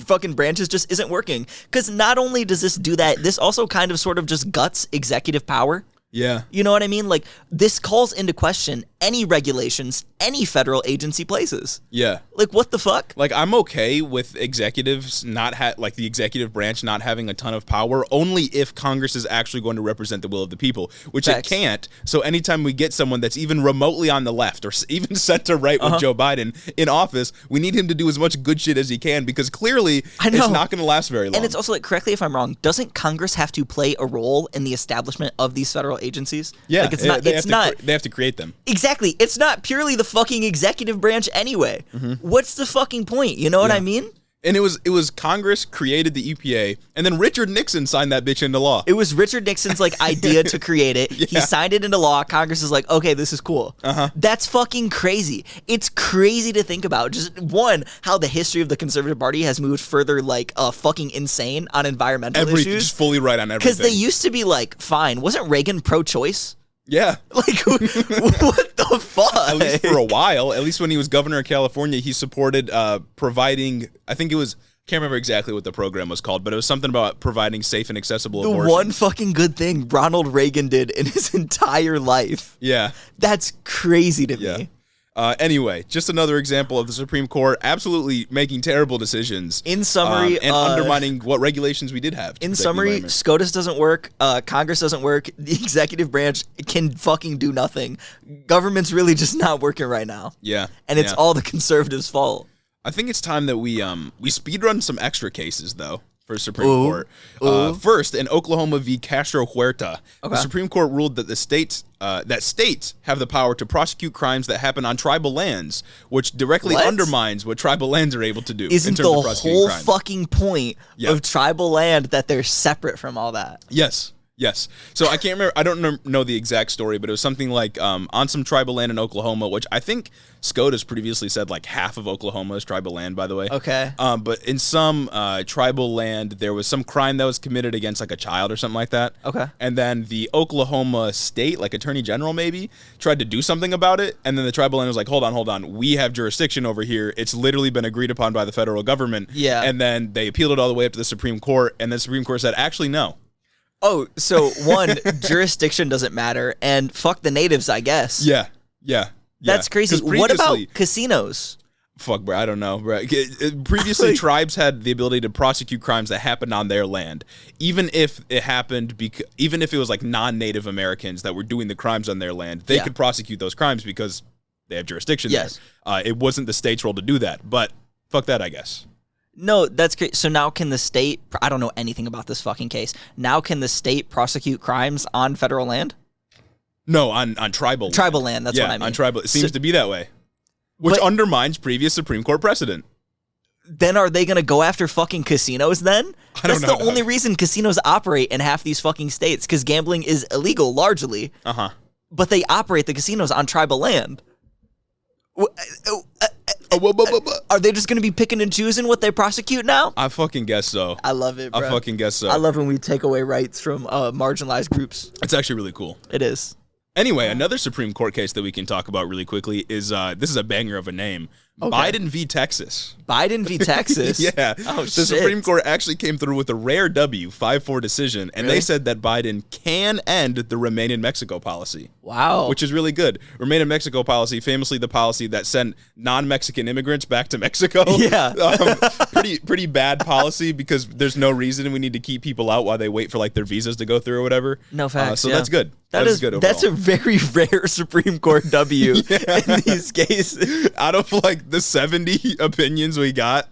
[SPEAKER 1] fucking branches just isn't working. Because not only does this do that, this also kind of sort of just guts executive power.
[SPEAKER 2] Yeah.
[SPEAKER 1] You know what I mean? Like, this calls into question any regulations any federal agency places.
[SPEAKER 2] Yeah.
[SPEAKER 1] Like, what the fuck?
[SPEAKER 2] Like, I'm okay with executives like the executive branch not having a ton of power, only if Congress is actually going to represent the will of the people, which it can't. So anytime we get someone that's even remotely on the left or even center right with Joe Biden in office, we need him to do as much good shit as he can, because clearly it's not going to last very long.
[SPEAKER 1] And it's also, like, correct me if I'm wrong, doesn't Congress have to play a role in the establishment of these federal agencies?
[SPEAKER 2] Yeah,
[SPEAKER 1] like,
[SPEAKER 2] they have to create them.
[SPEAKER 1] Exactly. It's not purely the fucking executive branch anyway. What's the fucking point? You know what I mean?
[SPEAKER 2] And it was Congress created the EPA, and then Richard Nixon signed that bitch into law.
[SPEAKER 1] It was Richard Nixon's like idea to create it. Yeah. He signed it into law. Congress is like, okay, this is cool. That's fucking crazy. It's crazy to think about. Just one, how the history of the Conservative Party has moved further like fucking insane on environmental issues.
[SPEAKER 2] Just fully right on everything.
[SPEAKER 1] Because they used to be like, fine. Wasn't Reagan pro-choice?
[SPEAKER 2] Yeah.
[SPEAKER 1] Like, what the fuck?
[SPEAKER 2] At least for a while. At least when he was governor of California, he supported providing, I think it was, can't remember exactly what the program was called, but it was something about providing safe and accessible abortions.
[SPEAKER 1] The one fucking good thing Ronald Reagan did in his entire life.
[SPEAKER 2] Yeah.
[SPEAKER 1] That's crazy to me.
[SPEAKER 2] Anyway, just another example of the Supreme Court absolutely making terrible decisions.
[SPEAKER 1] In summary,
[SPEAKER 2] and undermining what regulations we did have.
[SPEAKER 1] In summary, SCOTUS doesn't work. Congress doesn't work. The executive branch can fucking do nothing. Government's really just not working right now.
[SPEAKER 2] Yeah.
[SPEAKER 1] And it's all the conservatives' fault.
[SPEAKER 2] I think it's time that we speedrun some extra cases, though, for Supreme Court. First, in Oklahoma v. Castro Huerta, the Supreme Court ruled that states have the power to prosecute crimes that happen on tribal lands, which directly undermines what tribal lands are able to do.
[SPEAKER 1] Isn't the whole fucking point of tribal land that they're separate from all that?
[SPEAKER 2] Yes. So I can't remember. I don't know the exact story, but it was something like on some tribal land in Oklahoma, which I think SCOTUS previously said like half of Oklahoma is tribal land, by the way.
[SPEAKER 1] Okay.
[SPEAKER 2] But in some tribal land, there was some crime that was committed against like a child or something like that.
[SPEAKER 1] Okay.
[SPEAKER 2] And then the Oklahoma state, like attorney general maybe, tried to do something about it. And then the tribal land was like, hold on. We have jurisdiction over here. It's literally been agreed upon by the federal government.
[SPEAKER 1] Yeah.
[SPEAKER 2] And then they appealed it all the way up to the Supreme Court. And the Supreme Court said, actually, no.
[SPEAKER 1] Oh, so one, jurisdiction doesn't matter, and fuck the natives, I guess.
[SPEAKER 2] Yeah.
[SPEAKER 1] That's crazy. What about casinos?
[SPEAKER 2] Fuck, bro, I don't know. Bro. Previously, tribes had the ability to prosecute crimes that happened on their land, even if it happened, even if it was like non-Native Americans that were doing the crimes on their land, they could prosecute those crimes because they have jurisdiction there. It wasn't the state's role to do that, but fuck that, I guess.
[SPEAKER 1] No, that's great. So now can the state, I don't know anything about this fucking case. Now can the state prosecute crimes on federal land?
[SPEAKER 2] No, on tribal land.
[SPEAKER 1] Tribal land, that's what I mean.
[SPEAKER 2] On tribal. It seems to be that way, which undermines previous Supreme Court precedent.
[SPEAKER 1] Then are they going to go after fucking casinos then?
[SPEAKER 2] I don't know.
[SPEAKER 1] That's the only reason casinos operate in half these fucking states, because gambling is illegal largely. But they operate the casinos on tribal land. Are they just going to be picking and choosing what they prosecute now?
[SPEAKER 2] I fucking guess so.
[SPEAKER 1] I love it, bro.
[SPEAKER 2] I fucking guess so.
[SPEAKER 1] I love when we take away rights from marginalized groups.
[SPEAKER 2] It's actually really cool.
[SPEAKER 1] It is.
[SPEAKER 2] Anyway, another Supreme Court case that we can talk about really quickly is, this is a banger of a name. Biden v. Texas.
[SPEAKER 1] Biden v. Texas?
[SPEAKER 2] Yeah.
[SPEAKER 1] Oh,
[SPEAKER 2] the Supreme Court actually came through with a rare W, 5-4 decision, and they said that Biden can end the Remain in Mexico policy.
[SPEAKER 1] Wow.
[SPEAKER 2] Which is really good. Remain in Mexico policy, famously the policy that sent non-Mexican immigrants back to Mexico.
[SPEAKER 1] Yeah.
[SPEAKER 2] Pretty bad policy because there's no reason we need to keep people out while they wait for like their visas to go through or whatever.
[SPEAKER 1] No facts.
[SPEAKER 2] So that's good.
[SPEAKER 1] That is good overall. That's a very rare Supreme Court W in these cases.
[SPEAKER 2] Out of like the 70 opinions we got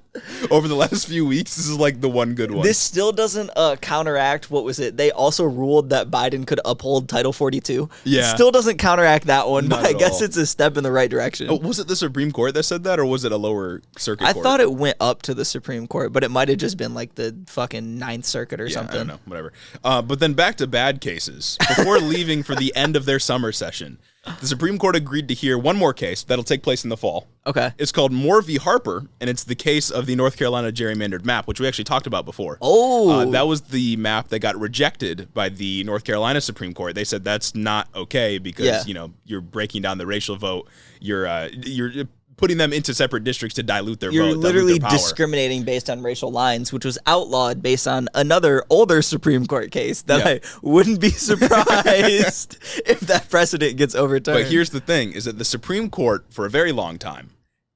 [SPEAKER 2] over the last few weeks, this is like the one good one.
[SPEAKER 1] This still doesn't counteract, what was it? They also ruled that Biden could uphold Title 42.
[SPEAKER 2] Yeah.
[SPEAKER 1] It still doesn't counteract that one,
[SPEAKER 2] Not
[SPEAKER 1] but I
[SPEAKER 2] at
[SPEAKER 1] guess
[SPEAKER 2] all.
[SPEAKER 1] It's a step in the right direction.
[SPEAKER 2] Oh, was it the Supreme Court that said that, or was it a lower circuit court?
[SPEAKER 1] I thought it went up to the Supreme Court, but it might have just been like the fucking Ninth Circuit or something.
[SPEAKER 2] I don't know, whatever. But then back to bad cases. Before leaving for the end of their summer session, the Supreme Court agreed to hear one more case that'll take place in the fall.
[SPEAKER 1] Okay.
[SPEAKER 2] It's called Moore v. Harper, and it's the case of the North Carolina gerrymandered map, which we actually talked about before.
[SPEAKER 1] Oh.
[SPEAKER 2] That was the map that got rejected by the North Carolina Supreme Court. They said that's not okay because, you're breaking down the racial vote. You're putting them into separate districts to dilute their vote.
[SPEAKER 1] You're literally discriminating based on racial lines, which was outlawed based on another older Supreme Court case that I wouldn't be surprised if that precedent gets overturned.
[SPEAKER 2] But here's the thing, is that the Supreme Court, for a very long time,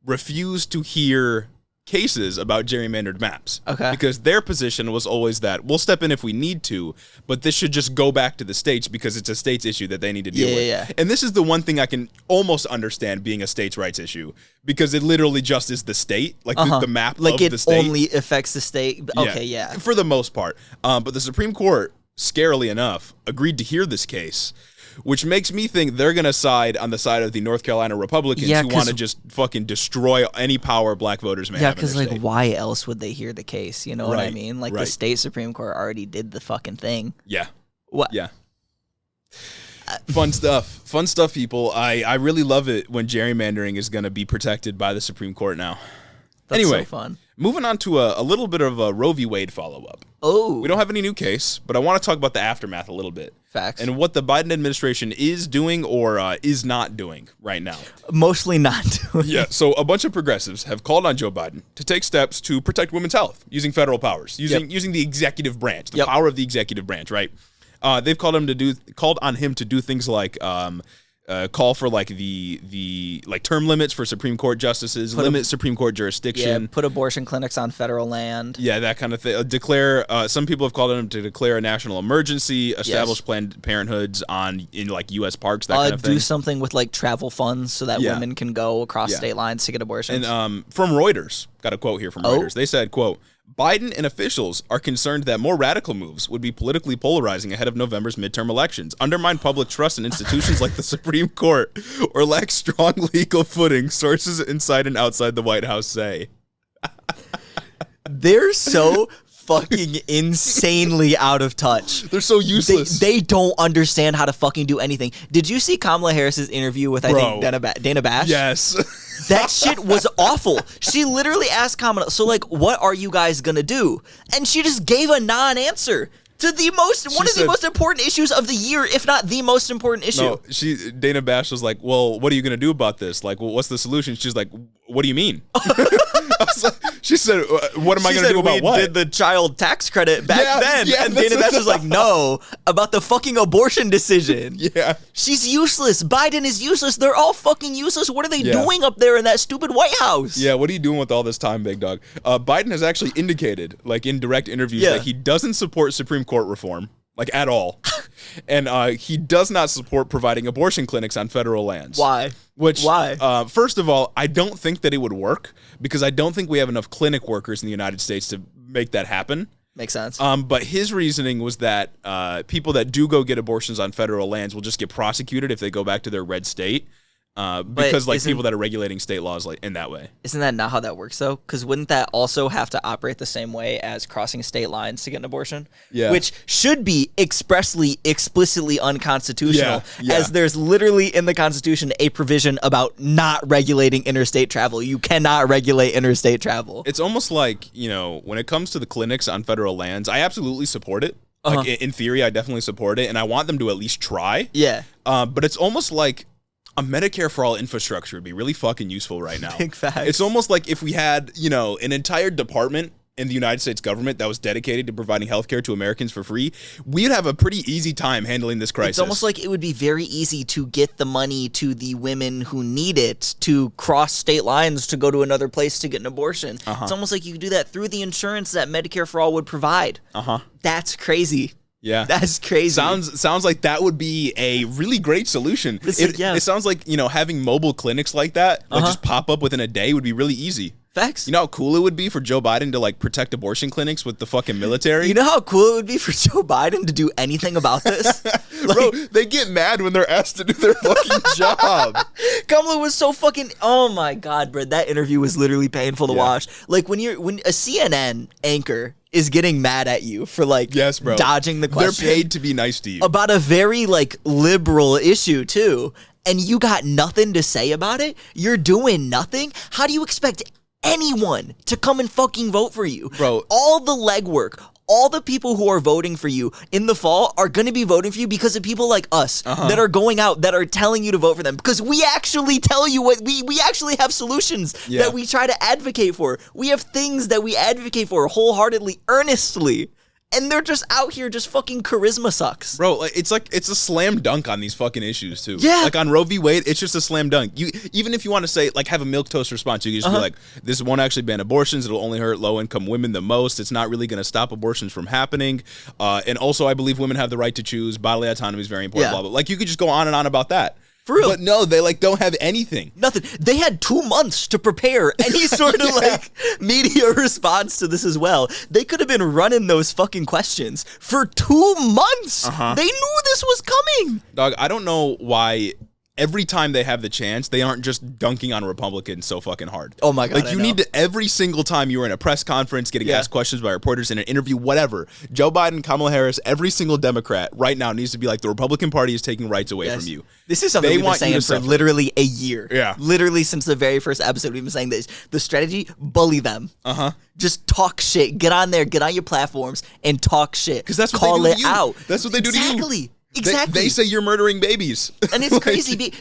[SPEAKER 2] refused to hear cases about gerrymandered maps.
[SPEAKER 1] Okay.
[SPEAKER 2] Because their position was always that we'll step in if we need to, but this should just go back to the states because it's a states issue that they need to deal with.
[SPEAKER 1] Yeah.
[SPEAKER 2] And this is the one thing I can almost understand being a states' rights issue because it literally just is the state, like the map
[SPEAKER 1] like
[SPEAKER 2] of the state.
[SPEAKER 1] Like it only affects the state. Okay, yeah.
[SPEAKER 2] For the most part. But the Supreme Court scarily enough, agreed to hear this case, which makes me think they're going to side on the side of the North Carolina Republicans who want to just fucking destroy any power black voters may have in their state.
[SPEAKER 1] Because, why else would they hear the case? You know what I mean? The state Supreme Court already did the fucking thing.
[SPEAKER 2] Yeah.
[SPEAKER 1] What?
[SPEAKER 2] Yeah. Fun stuff, people. I really love it when gerrymandering is going to be protected by the Supreme Court now.
[SPEAKER 1] That's
[SPEAKER 2] anyway,
[SPEAKER 1] so fun.
[SPEAKER 2] Moving on to a little bit of a Roe v. Wade follow-up.
[SPEAKER 1] Oh.
[SPEAKER 2] We don't have any new case, but I want to talk about the aftermath a little bit.
[SPEAKER 1] Facts.
[SPEAKER 2] And what the Biden administration is doing or is not doing right now.
[SPEAKER 1] Mostly not doing.
[SPEAKER 2] Yeah, so a bunch of progressives have called on Joe Biden to take steps to protect women's health using federal powers, using the executive branch, the power of the executive branch, right? They've called on him to do things like call for the term limits for Supreme Court justices, limit Supreme Court jurisdiction.
[SPEAKER 1] Yeah, put abortion clinics on federal land.
[SPEAKER 2] Yeah, that kind of thing. Declare. Some people have called on him to declare a national emergency, establish Planned Parenthoods in U.S. parks, that kind of thing.
[SPEAKER 1] Do something with travel funds so that women can go across state lines to get abortions.
[SPEAKER 2] And from Reuters, got a quote here from Reuters. They said, quote, Biden and officials are concerned that more radical moves would be politically polarizing ahead of November's midterm elections, undermine public trust in institutions like the Supreme Court, or lack strong legal footing, sources inside and outside the White House say.
[SPEAKER 1] They're so fucking insanely out of touch.
[SPEAKER 2] They're so useless.
[SPEAKER 1] They don't understand how to fucking do anything. Did you see Kamala Harris's interview with, I think, Dana Bash?
[SPEAKER 2] Yes.
[SPEAKER 1] That shit was awful. She literally asked Kamala, so what are you guys gonna do? And she just gave a non-answer to one of the most important issues of the year, if not the most important issue.
[SPEAKER 2] No, Dana Bash was like, well, what are you gonna do about this? What's the solution? She's like, what do you mean? She said, what am I going to do about what?
[SPEAKER 1] We did the child tax credit back then. And Dana Bash was like, no, about the fucking abortion decision.
[SPEAKER 2] Yeah.
[SPEAKER 1] She's useless. Biden is useless. They're all fucking useless. What are they doing up there in that stupid White House?
[SPEAKER 2] Yeah, what are you doing with all this time, big dog? Biden has actually indicated, in direct interviews, that he doesn't support Supreme Court reform. At all. And he does not support providing abortion clinics on federal lands.
[SPEAKER 1] Why? Why?
[SPEAKER 2] First of all, I don't think that it would work because I don't think we have enough clinic workers in the United States to make that happen.
[SPEAKER 1] Makes sense.
[SPEAKER 2] But his reasoning was that people that do go get abortions on federal lands will just get prosecuted if they go back to their red state. Because people that are regulating state laws in that way.
[SPEAKER 1] Isn't that not how that works though? Because wouldn't that also have to operate the same way as crossing state lines to get an abortion?
[SPEAKER 2] Yeah.
[SPEAKER 1] Which should be explicitly unconstitutional, as there's literally in the Constitution a provision about not regulating interstate travel. You cannot regulate interstate travel.
[SPEAKER 2] It's almost like, when it comes to the clinics on federal lands, I absolutely support it. In theory, I definitely support it, and I want them to at least try.
[SPEAKER 1] Yeah.
[SPEAKER 2] But it's almost like a Medicare for all infrastructure would be really fucking useful right now.
[SPEAKER 1] Big facts.
[SPEAKER 2] It's almost like if we had, an entire department in the United States government that was dedicated to providing healthcare to Americans for free, we'd have a pretty easy time handling this crisis.
[SPEAKER 1] It's almost like it would be very easy to get the money to the women who need it to cross state lines to go to another place to get an abortion. It's almost like you could do that through the insurance that Medicare for all would provide. That's crazy.
[SPEAKER 2] Yeah.
[SPEAKER 1] That's crazy.
[SPEAKER 2] Sounds like that would be a really great solution. It sounds like, having mobile clinics like that, just pop up within a day would be really easy.
[SPEAKER 1] Facts.
[SPEAKER 2] You know how cool it would be for Joe Biden to protect abortion clinics with the fucking military?
[SPEAKER 1] You know how cool it would be for Joe Biden to do anything about this?
[SPEAKER 2] Bro, they get mad when they're asked to do their fucking job.
[SPEAKER 1] Kamala was so fucking, oh my God, bro. That interview was literally painful to watch. When a CNN anchor is getting mad at you for
[SPEAKER 2] yes, bro,
[SPEAKER 1] dodging the question.
[SPEAKER 2] They're paid to be nice to you.
[SPEAKER 1] About a very liberal issue too. And you got nothing to say about it? You're doing nothing? How do you expect anyone to come and fucking vote for you?
[SPEAKER 2] Bro,
[SPEAKER 1] all the legwork, all the people who are voting for you in the fall are going to be voting for you because of people like us that are going out, that are telling you to vote for them. Because we actually tell you what we actually have solutions that we try to advocate for. We have things that we advocate for wholeheartedly, earnestly. And they're just out here just fucking charisma sucks.
[SPEAKER 2] Bro, it's a slam dunk on these fucking issues too.
[SPEAKER 1] Yeah.
[SPEAKER 2] On Roe v. Wade, it's just a slam dunk. Even if you want to say, have a milquetoast response, you can just be like, this won't actually ban abortions. It'll only hurt low-income women the most. It's not really going to stop abortions from happening. And also, I believe women have the right to choose. Bodily autonomy is very important, blah, blah. You could just go on and on about that.
[SPEAKER 1] For real.
[SPEAKER 2] But no, they like don't have anything.
[SPEAKER 1] Nothing. They had 2 months to prepare any sort of like media response to this as well. They could have been running those fucking questions for 2 months. They knew this was coming.
[SPEAKER 2] Dog, I don't know why every time they have the chance, they aren't just dunking on Republicans so fucking hard.
[SPEAKER 1] Oh my God.
[SPEAKER 2] Like you need to, every single time you were in a press conference, getting asked questions by reporters in an interview, whatever. Joe Biden, Kamala Harris, every single Democrat right now needs to be like, the Republican Party is taking rights away from you.
[SPEAKER 1] This is something we've been saying for literally a year.
[SPEAKER 2] Yeah.
[SPEAKER 1] Literally since the very first episode, we've been saying this. The strategy, bully them. Just talk shit. Get on there, get on your platforms, and talk shit.
[SPEAKER 2] Because that's what
[SPEAKER 1] Call
[SPEAKER 2] they do
[SPEAKER 1] it
[SPEAKER 2] to you.
[SPEAKER 1] out.
[SPEAKER 2] That's what they do to you.
[SPEAKER 1] Exactly.
[SPEAKER 2] They say you're murdering babies.
[SPEAKER 1] And it's crazy.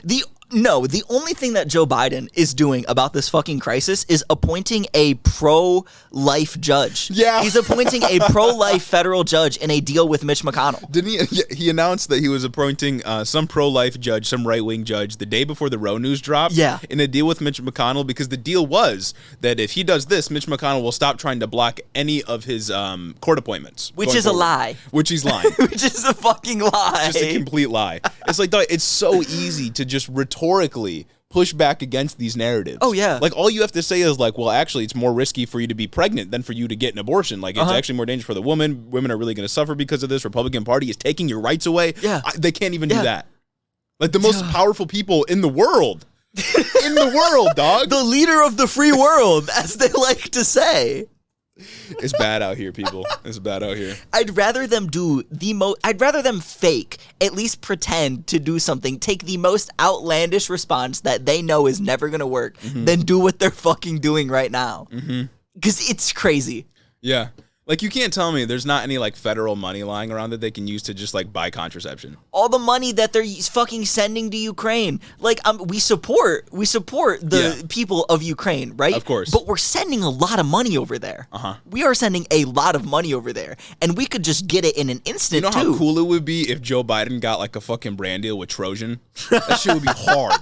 [SPEAKER 1] The only thing that Joe Biden is doing about this fucking crisis is appointing a pro-life judge.
[SPEAKER 2] Yeah.
[SPEAKER 1] He's appointing a pro-life federal judge in a deal with Mitch McConnell.
[SPEAKER 2] Didn't he? Yeah, he announced that he was appointing some pro-life judge, some right-wing judge, the day before the Roe news dropped.
[SPEAKER 1] Yeah.
[SPEAKER 2] In a deal with Mitch McConnell, because the deal was that if he does this, Mitch McConnell will stop trying to block any of his court appointments.
[SPEAKER 1] Which is a lie.
[SPEAKER 2] Which he's lying.
[SPEAKER 1] Which is a fucking lie.
[SPEAKER 2] Just a complete lie. It's like, it's so easy to just rhetorically push back against these narratives.
[SPEAKER 1] Oh, yeah.
[SPEAKER 2] Like, all you have to say is, like, well, actually, it's more risky for you to be pregnant than for you to get an abortion. Like, it's actually more dangerous for the woman. Women are really going to suffer because of this. Republican Party is taking your rights away.
[SPEAKER 1] Yeah.
[SPEAKER 2] They can't even do that. Like, the most powerful people in the world. In the world, dog.
[SPEAKER 1] The leader of the free world, as they like to say.
[SPEAKER 2] It's bad out here, people. It's bad out here.
[SPEAKER 1] I'd rather them do I'd rather them fake, at least pretend to do something, take the most outlandish response that they know is never going to work, than do what they're fucking doing right now. Because it's crazy.
[SPEAKER 2] Yeah. Like, you can't tell me there's not any, like, federal money lying around that they can use to just, like, buy contraception.
[SPEAKER 1] All the money that they're fucking sending to Ukraine. Like, we support the people of Ukraine, right?
[SPEAKER 2] Of course.
[SPEAKER 1] But we're sending a lot of money over there. We are sending a lot of money over there. And we could just get it in an instant,
[SPEAKER 2] You know how cool it would be if Joe Biden got, like, a fucking brand deal with Trojan? That shit would be hard.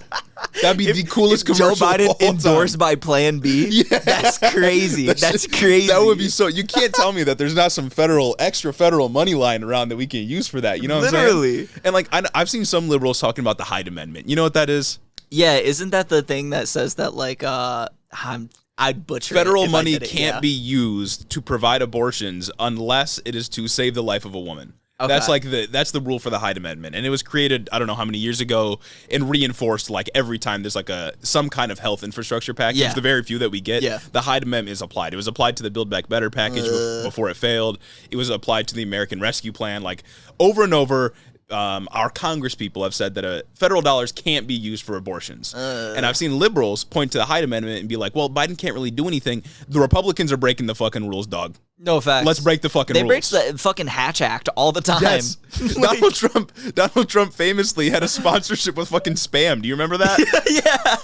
[SPEAKER 2] That'd be the coolest commercial
[SPEAKER 1] Joe Biden
[SPEAKER 2] of all
[SPEAKER 1] endorsed
[SPEAKER 2] time.
[SPEAKER 1] by Plan B? Yeah. That's crazy. That's crazy.
[SPEAKER 2] That would be so... You can't tell me that there's not some extra federal money lying around that we can use for that. You know what I'm saying?
[SPEAKER 1] Literally.
[SPEAKER 2] And, like, I've seen some liberals talking about the Hyde Amendment. You know what that is?
[SPEAKER 1] Yeah, isn't that the thing that says that, like, I'd butcher
[SPEAKER 2] federal
[SPEAKER 1] it
[SPEAKER 2] money can't be used to provide abortions unless it is to save the life of a woman. Okay. That's the rule for the Hyde Amendment, and it was created I don't know how many years ago and reinforced like every time there's like some kind of health infrastructure package. The very few that we get, the Hyde Amendment is applied. It was applied to the Build Back Better package before it failed. It was applied to the American Rescue Plan, like over and over. Our Congress people have said that federal dollars can't be used for abortions. And I've seen liberals point to the Hyde Amendment and be like, well, Biden can't really do anything. The Republicans are breaking the fucking rules, dog.
[SPEAKER 1] No facts.
[SPEAKER 2] Let's break the fucking rules.
[SPEAKER 1] They break the fucking Hatch Act all the time.
[SPEAKER 2] Yes. Donald Trump famously had a sponsorship with fucking Spam. Do you remember that?
[SPEAKER 1] Yeah.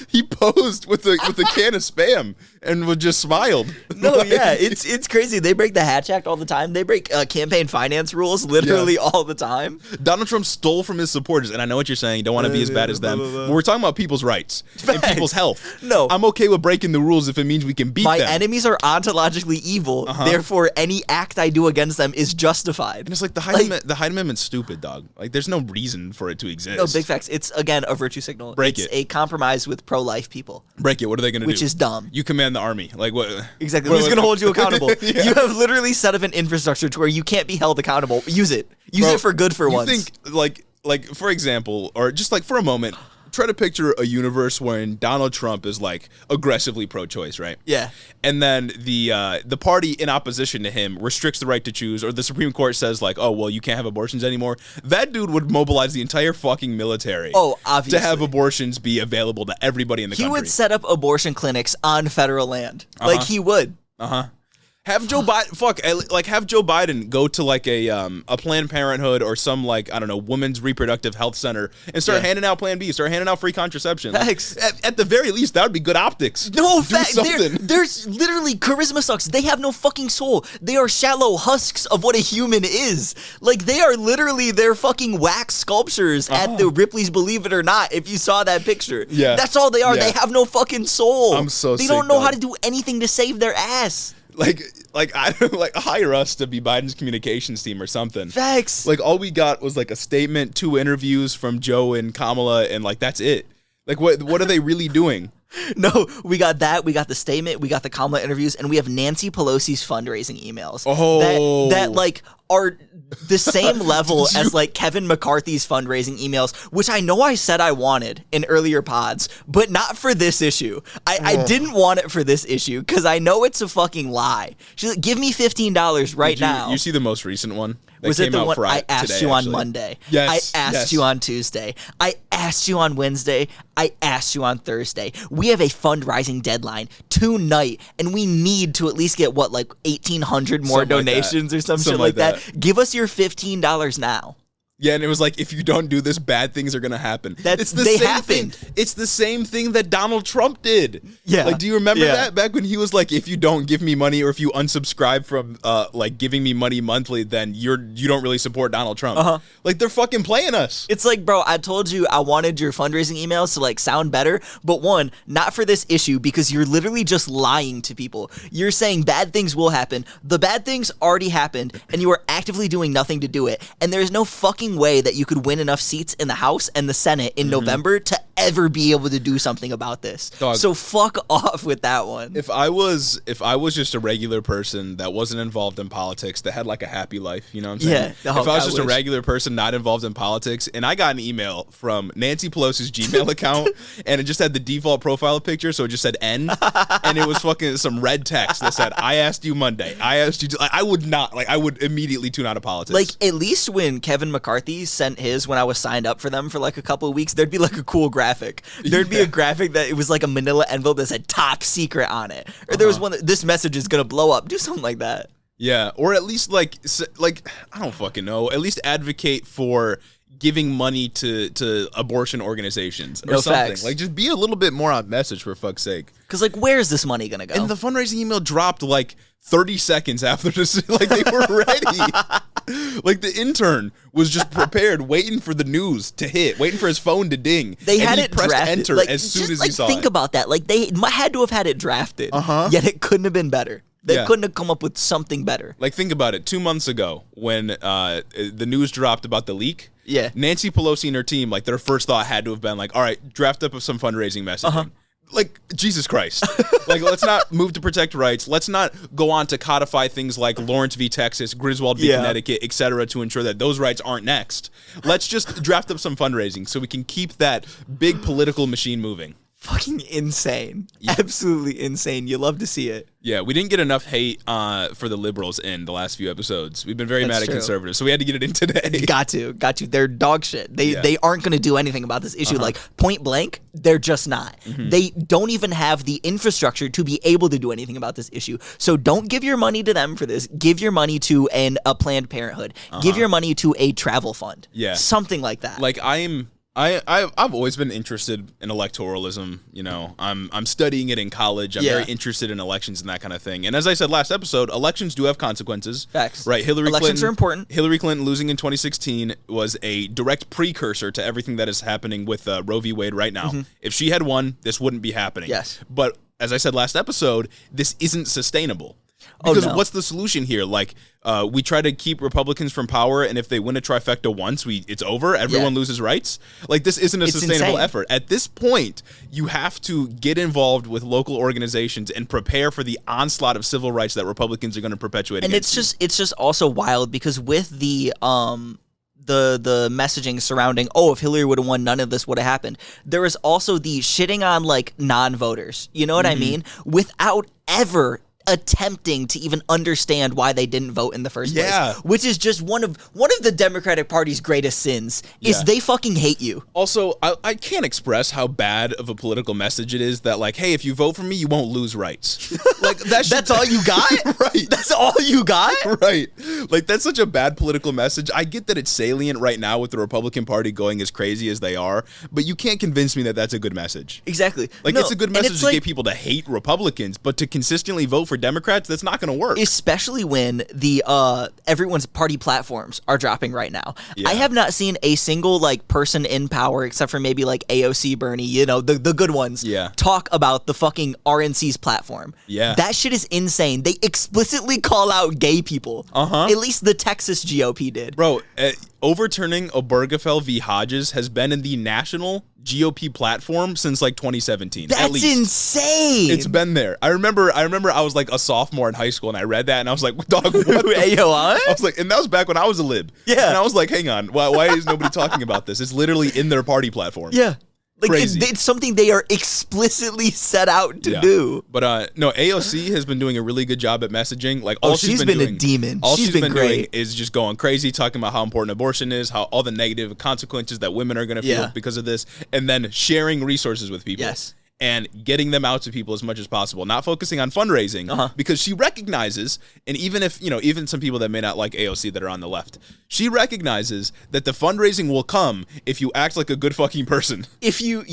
[SPEAKER 2] He posed with a can of Spam and just smiled.
[SPEAKER 1] No, yeah, it's crazy. They break the Hatch Act all the time. They break campaign finance rules literally all the time.
[SPEAKER 2] Donald Trump stole from his supporters, and I know what you're saying. You don't want to be as bad as them. But we're talking about people's rights and people's health.
[SPEAKER 1] No.
[SPEAKER 2] I'm okay with breaking the rules if it means we can beat them.
[SPEAKER 1] My enemies are ontologically evil. Therefore, any act I do against them is justified.
[SPEAKER 2] And it's like the Hyde Amendment's stupid, dog. Like, there's no reason for it to exist.
[SPEAKER 1] No, big facts. It's, again, a virtue signal. It's a compromise with pro-life people.
[SPEAKER 2] Break it. What are they going to do?
[SPEAKER 1] Which is dumb.
[SPEAKER 2] You command the army. Like, what?
[SPEAKER 1] Exactly. Who's going to hold you accountable? You have literally set up an infrastructure to where you can't be held accountable. Use it. Use it for good for once.
[SPEAKER 2] You think, like, for example, or just like for a moment, try to picture a universe wherein Donald Trump is like aggressively pro-choice, right?
[SPEAKER 1] Yeah.
[SPEAKER 2] And then the party in opposition to him restricts the right to choose, or the Supreme Court says like, oh, well, you can't have abortions anymore. That dude would mobilize the entire fucking military.
[SPEAKER 1] Oh, obviously.
[SPEAKER 2] To have abortions be available to everybody in the country.
[SPEAKER 1] He would set up abortion clinics on federal land. Like, he would.
[SPEAKER 2] Have Joe Biden have Joe Biden go to like a Planned Parenthood or some like, I don't know, women's reproductive health center and start handing out Plan B, start handing out free contraception. Like, at the very least, that would be good optics.
[SPEAKER 1] No, there's literally charisma sucks. They have no fucking soul. They are shallow husks of what a human is. Like, they are literally their fucking wax sculptures at the Ripley's Believe It or Not. If you saw that picture, that's all they are. They have no fucking soul.
[SPEAKER 2] I'm so
[SPEAKER 1] They
[SPEAKER 2] sick,
[SPEAKER 1] don't know
[SPEAKER 2] dog.
[SPEAKER 1] how to do anything to save their ass.
[SPEAKER 2] I don't like hire us to be Biden's communications team or something.
[SPEAKER 1] Facts.
[SPEAKER 2] Like all we got was like a statement, 2 interviews from Joe and Kamala, and like that's it. Like what are they really doing?
[SPEAKER 1] No, we got that. We got the statement. We got the Kamala interviews, and we have Nancy Pelosi's fundraising emails.
[SPEAKER 2] Oh,
[SPEAKER 1] that like are the same level as like Kevin McCarthy's fundraising emails, which I know I said I wanted in earlier pods, but not for this issue. I didn't want it for this issue because I know it's a fucking lie. She's like, give me $15 right now.
[SPEAKER 2] You see the most recent one?
[SPEAKER 1] Was it the one I asked
[SPEAKER 2] today,
[SPEAKER 1] you on
[SPEAKER 2] actually.
[SPEAKER 1] Monday?
[SPEAKER 2] Yes.
[SPEAKER 1] I asked you on Tuesday. I asked you on Wednesday. I asked you on Thursday. We have a fundraising deadline tonight, and we need to at least get, what, like 1,800 more donations or some shit like that? Give us your $15 now.
[SPEAKER 2] Yeah, and it was like, if you don't do this, bad things are going to happen.
[SPEAKER 1] It's the same thing.
[SPEAKER 2] It's the same thing that Donald Trump did.
[SPEAKER 1] Yeah.
[SPEAKER 2] Like, do you remember that? Back when he was like, if you don't give me money or if you unsubscribe from, like, giving me money monthly, then you don't really support Donald Trump.
[SPEAKER 1] Uh-huh.
[SPEAKER 2] Like, they're fucking playing us.
[SPEAKER 1] It's like, bro, I told you I wanted your fundraising emails to, like, sound better, but one, not for this issue because you're literally just lying to people. You're saying bad things will happen. The bad things already happened, and you are actively doing nothing to do it. And there's no fucking way that you could win enough seats in the House and the Senate in November to ever be able to do something about this. Dog. So fuck off with that one.
[SPEAKER 2] If I was just a regular person that wasn't involved in politics, that had like a happy life, you know what I'm saying?
[SPEAKER 1] Yeah.
[SPEAKER 2] If I was just a regular person not involved in politics, and I got an email from Nancy Pelosi's Gmail account, and it just had the default profile picture, so it just said N, and it was fucking some red text that said, I asked you Monday. I asked you, I would immediately tune out of politics.
[SPEAKER 1] Like, at least when Kevin McCarthy sent his when I was signed up for them for like a couple of weeks, there'd be like a cool graphic. There'd be a graphic that it was like a manila envelope that said top secret on it. Or there was one that this message is going to blow up. Do something like that.
[SPEAKER 2] Yeah. Or at least like, I don't fucking know. At least advocate for giving money to abortion organizations or something. Facts. Like, just be a little bit more on message, for fuck's sake.
[SPEAKER 1] Because, like, where's this money going to go?
[SPEAKER 2] And the fundraising email dropped like 30 seconds after this. Like, they were ready. Like, the intern was just prepared, waiting for the news to hit, waiting for his phone to ding.
[SPEAKER 1] They had it
[SPEAKER 2] pressed
[SPEAKER 1] drafted.
[SPEAKER 2] enter
[SPEAKER 1] like,
[SPEAKER 2] as soon as
[SPEAKER 1] like,
[SPEAKER 2] he saw
[SPEAKER 1] think
[SPEAKER 2] it.
[SPEAKER 1] about that. Like, they had to have had it drafted, yet it couldn't have been better. They couldn't have come up with something better.
[SPEAKER 2] Like, think about it. 2 months ago, when the news dropped about the leak, Nancy Pelosi and her team, like, their first thought had to have been like, all right, draft up some fundraising messaging. Like, Jesus Christ. Like, let's not move to protect rights. Let's not go on to codify things like Lawrence v. Texas, Griswold v. Connecticut, etc., to ensure that those rights aren't next. Let's just draft up some fundraising so we can keep that big political machine moving.
[SPEAKER 1] Fucking insane. Yeah. Absolutely insane. You love to see it.
[SPEAKER 2] Yeah, we didn't get enough hate for the liberals in the last few episodes. We've been very mad at conservatives, so we had to get it in today.
[SPEAKER 1] Got to. They're dog shit. They aren't going to do anything about this issue. Like, point blank, they're just not. They don't even have the infrastructure to be able to do anything about this issue. So don't give your money to them for this. Give your money to a Planned Parenthood. Give your money to a travel fund. Yeah. Something like that.
[SPEAKER 2] Like, I've always been interested in electoralism. You know, I'm studying it in college. I'm very interested in elections and that kind of thing. And as I said last episode, elections do have consequences.
[SPEAKER 1] Facts.
[SPEAKER 2] Right.
[SPEAKER 1] Elections are important.
[SPEAKER 2] Hillary Clinton losing in 2016 was a direct precursor to everything that is happening with Roe v. Wade right now. If she had won, this wouldn't be happening.
[SPEAKER 1] Yes.
[SPEAKER 2] But as I said last episode, this isn't sustainable. Because what's the solution here? Like, we try to keep Republicans from power, and if they win a trifecta once, it's over. Everyone loses rights. Like, this isn't a sustainable effort. At this point, you have to get involved with local organizations and prepare for the onslaught of civil rights that Republicans are going to perpetuate.
[SPEAKER 1] And it's just also wild because with the messaging surrounding, if Hillary would have won, none of this would have happened. There is also the shitting on like non-voters. You know what I mean? Without ever attempting to even understand why they didn't vote in the first place, which is just one of the Democratic Party's greatest sins is they fucking hate you.
[SPEAKER 2] Also, I can't express how bad of a political message it is that, like, hey, if you vote for me, you won't lose rights. Like, that's
[SPEAKER 1] all you got?
[SPEAKER 2] Right.
[SPEAKER 1] That's all you got?
[SPEAKER 2] Right. Like, that's such a bad political message. I get that it's salient right now with the Republican Party going as crazy as they are, but you can't convince me that that's a good message.
[SPEAKER 1] Exactly.
[SPEAKER 2] Like, it's a good message to get people to hate Republicans, but to consistently vote for for Democrats, that's not going to work.
[SPEAKER 1] Especially when the everyone's party platforms are dropping right now. Yeah. I have not seen a single like person in power, except for maybe like AOC, Bernie, you know, the good ones, talk about the fucking RNC's platform. Yeah. That shit is insane. They explicitly call out gay people. At least the Texas GOP did.
[SPEAKER 2] Bro, overturning Obergefell v. Hodges has been in the national GOP platform since like 2017.
[SPEAKER 1] That's
[SPEAKER 2] at least.
[SPEAKER 1] Insane.
[SPEAKER 2] It's been there. I remember I was like a sophomore in high school and I read that and I was like, dog, what
[SPEAKER 1] I
[SPEAKER 2] was like, and that was back when I was a lib. Yeah. And I was like, hang on, why is nobody talking about this? It's literally in their party platform.
[SPEAKER 1] Yeah. Like it's something they are explicitly set out to do.
[SPEAKER 2] But no, AOC has been doing a really good job at messaging. Like
[SPEAKER 1] she's been a demon.
[SPEAKER 2] All she's been
[SPEAKER 1] great.
[SPEAKER 2] doing is just going crazy, talking about how important abortion is, how all the negative consequences that women are going to feel because of this, and then sharing resources with people. Yes. And getting them out to people as much as possible, not focusing on fundraising, because she recognizes, and even if, even some people that may not like AOC that are on the left, she recognizes that the fundraising will come if you act like a good fucking person.
[SPEAKER 1] If you,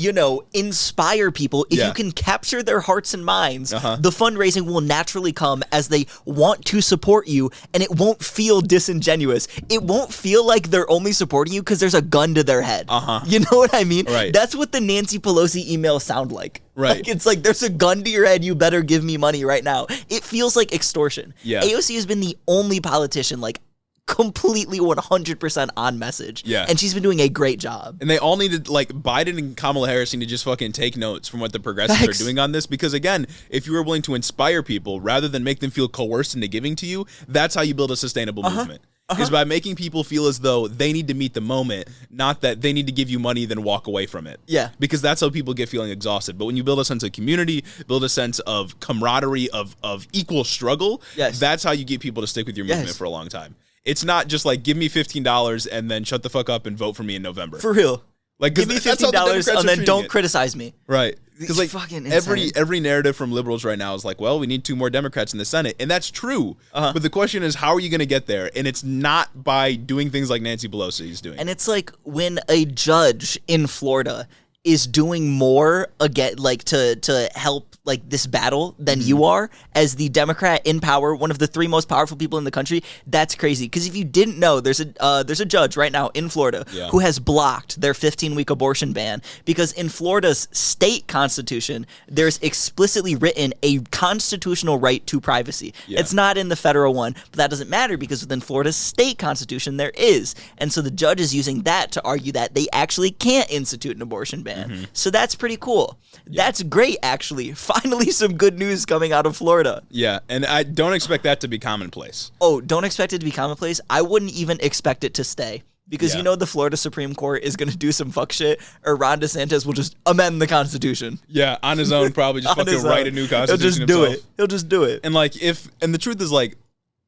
[SPEAKER 1] inspire people, if you can capture their hearts and minds, the fundraising will naturally come as they want to support you, and it won't feel disingenuous. It won't feel like they're only supporting you because there's a gun to their head. You know what I mean?
[SPEAKER 2] Right.
[SPEAKER 1] That's what the Nancy Pelosi emails sound like.
[SPEAKER 2] Right.
[SPEAKER 1] Like, it's like, there's a gun to your head, you better give me money right now. It feels like extortion.
[SPEAKER 2] Yeah.
[SPEAKER 1] AOC has been the only politician, like, completely 100% on message.
[SPEAKER 2] Yeah.
[SPEAKER 1] And she's been doing a great job.
[SPEAKER 2] And they all needed, like, Biden and Kamala Harris need to just fucking take notes from what the progressives are doing on this. Because, again, if you are willing to inspire people rather than make them feel coerced into giving to you, that's how you build a sustainable movement. Is by making people feel as though they need to meet the moment, not that they need to give you money then walk away from it.
[SPEAKER 1] Yeah.
[SPEAKER 2] Because that's how people get feeling exhausted. But when you build a sense of community, build a sense of camaraderie, of equal struggle, that's how you get people to stick with your movement for a long time. It's not just like, give me $15 and then shut the fuck up and vote for me in November.
[SPEAKER 1] For real.
[SPEAKER 2] Like,
[SPEAKER 1] give me $15 and then don't criticize me.
[SPEAKER 2] Right. Because like every narrative from liberals right now is like, well, we need 2 more Democrats in the Senate, and that's true. But the question is, how are you going to get there? And it's not by doing things like Nancy Pelosi is doing.
[SPEAKER 1] And it's like when a judge in Florida is doing more again, like to help like this battle than you are as the Democrat in power, one of the 3 most powerful people in the country. That's crazy. Because if you didn't know, there's a judge right now in Florida who has blocked their 15-week abortion ban because in Florida's state constitution, there's explicitly written a constitutional right to privacy. It's not in the federal one, but that doesn't matter because within Florida's state constitution there is. And so the judge is using that to argue that they actually can't institute an abortion ban. So that's pretty cool. That's great, actually. Finally, some good news coming out of Florida.
[SPEAKER 2] Yeah, and I don't expect that to be commonplace.
[SPEAKER 1] Oh, don't expect it to be commonplace? I wouldn't even expect it to stay. Because the Florida Supreme Court is going to do some fuck shit, or Ron DeSantis will just amend the Constitution.
[SPEAKER 2] Yeah, on his own, probably just fucking write a new Constitution
[SPEAKER 1] He'll just do it.
[SPEAKER 2] And like, and the truth is like,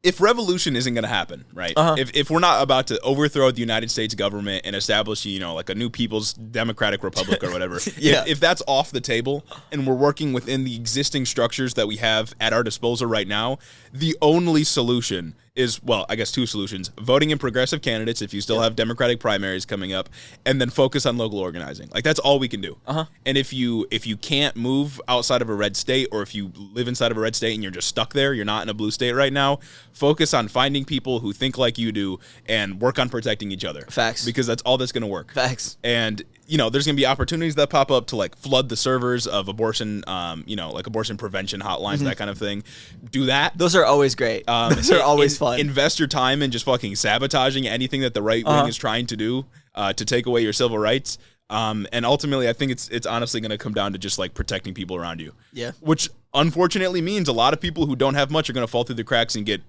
[SPEAKER 2] if revolution isn't going to happen, right? If we're not about to overthrow the United States government and establish, like a new People's Democratic Republic or whatever, if that's off the table and we're working within the existing structures that we have at our disposal right now, the only solution is, well, I guess 2 solutions: voting in progressive candidates if you still have Democratic primaries coming up, and then focus on local organizing. Like, that's all we can do. And if you can't move outside of a red state, or if you live inside of a red state and you're just stuck there, you're not in a blue state right now, focus on finding people who think like you do and work on protecting each other.
[SPEAKER 1] Facts.
[SPEAKER 2] Because that's all that's going to work.
[SPEAKER 1] Facts.
[SPEAKER 2] And there's going to be opportunities that pop up to like flood the servers of abortion, like abortion prevention hotlines, that kind of thing. Do that.
[SPEAKER 1] Those are always great. Those are always fun.
[SPEAKER 2] Invest your time in just fucking sabotaging anything that the right wing is trying to do to take away your civil rights. And ultimately, I think it's honestly going to come down to just like protecting people around you.
[SPEAKER 1] Yeah.
[SPEAKER 2] Which unfortunately means a lot of people who don't have much are going to fall through the cracks and get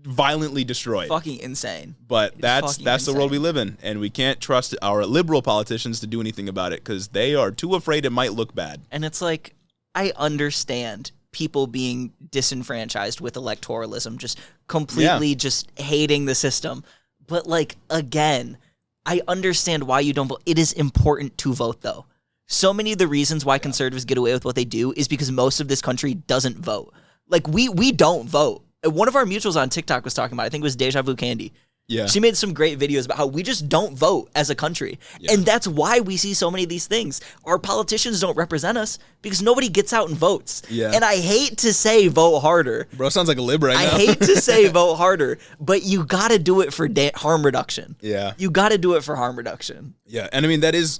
[SPEAKER 2] violently destroyed.
[SPEAKER 1] Fucking insane.
[SPEAKER 2] But that's the world we live in, and we can't trust our liberal politicians to do anything about it because they are too afraid it might look bad.
[SPEAKER 1] And it's like, I understand people being disenfranchised with electoralism, just completely just hating the system. But like, again, I understand why you don't vote. It is important to vote, though. So many of the reasons why conservatives get away with what they do is because most of this country doesn't vote. Like, we don't vote. One of our mutuals on TikTok was talking about, I think it was Deja Vu Candy.
[SPEAKER 2] Yeah.
[SPEAKER 1] She made some great videos about how we just don't vote as a country. Yeah. And that's why we see so many of these things. Our politicians don't represent us because nobody gets out and votes.
[SPEAKER 2] Yeah.
[SPEAKER 1] And I hate to say vote harder.
[SPEAKER 2] Bro, sounds like a lib right now.
[SPEAKER 1] I hate to say vote harder, but you got to do it for harm reduction.
[SPEAKER 2] Yeah.
[SPEAKER 1] You got to do it for harm reduction.
[SPEAKER 2] Yeah. And I mean, that is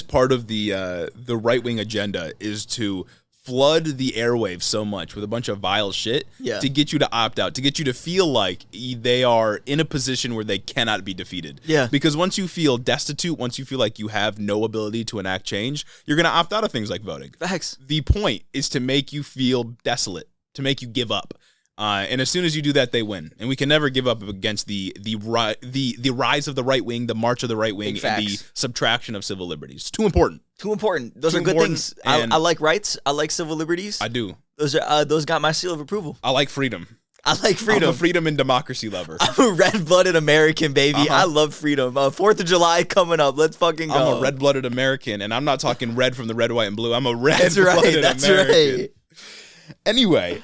[SPEAKER 2] part of the right-wing agenda, is to flood the airwaves so much with a bunch of vile shit to get you to opt out, to get you to feel like they are in a position where they cannot be defeated.
[SPEAKER 1] Yeah.
[SPEAKER 2] Because once you feel destitute, once you feel like you have no ability to enact change, you're going to opt out of things like voting.
[SPEAKER 1] Facts.
[SPEAKER 2] The point is to make you feel desolate, to make you give up. And as soon as you do that, they win. And we can never give up against the rise of the right wing, the march of the right wing, and the subtraction of civil liberties. It's too important.
[SPEAKER 1] Too important. Those are good things. I like rights. I like civil liberties.
[SPEAKER 2] I do.
[SPEAKER 1] Those got my seal of approval.
[SPEAKER 2] I like freedom.
[SPEAKER 1] I like freedom.
[SPEAKER 2] I'm a freedom and democracy lover.
[SPEAKER 1] I'm a red-blooded American, baby. I love freedom. 4th of July coming up. Let's fucking go.
[SPEAKER 2] I'm a red-blooded American, and I'm not talking red from the red, white, and blue. I'm a red-blooded American. That's right. Anyway,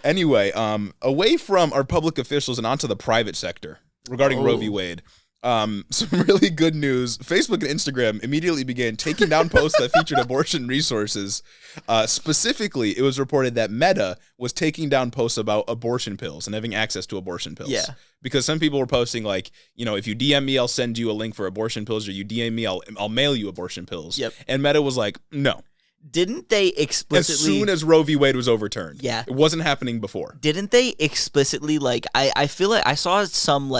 [SPEAKER 2] away from our public officials and onto the private sector regarding Roe v. Wade. Some really good news. Facebook and Instagram immediately began taking down posts that featured abortion resources. Specifically, it was reported that Meta was taking down posts about abortion pills and having access to abortion pills.
[SPEAKER 1] Yeah.
[SPEAKER 2] Because some people were posting like, if you DM me, I'll send you a link for abortion pills, or you DM me, I'll mail you abortion pills.
[SPEAKER 1] Yep.
[SPEAKER 2] And Meta was like, no.
[SPEAKER 1] Didn't they explicitly...
[SPEAKER 2] As soon as Roe v. Wade was overturned.
[SPEAKER 1] Yeah.
[SPEAKER 2] It wasn't happening before.
[SPEAKER 1] Didn't they explicitly, I feel like I saw some,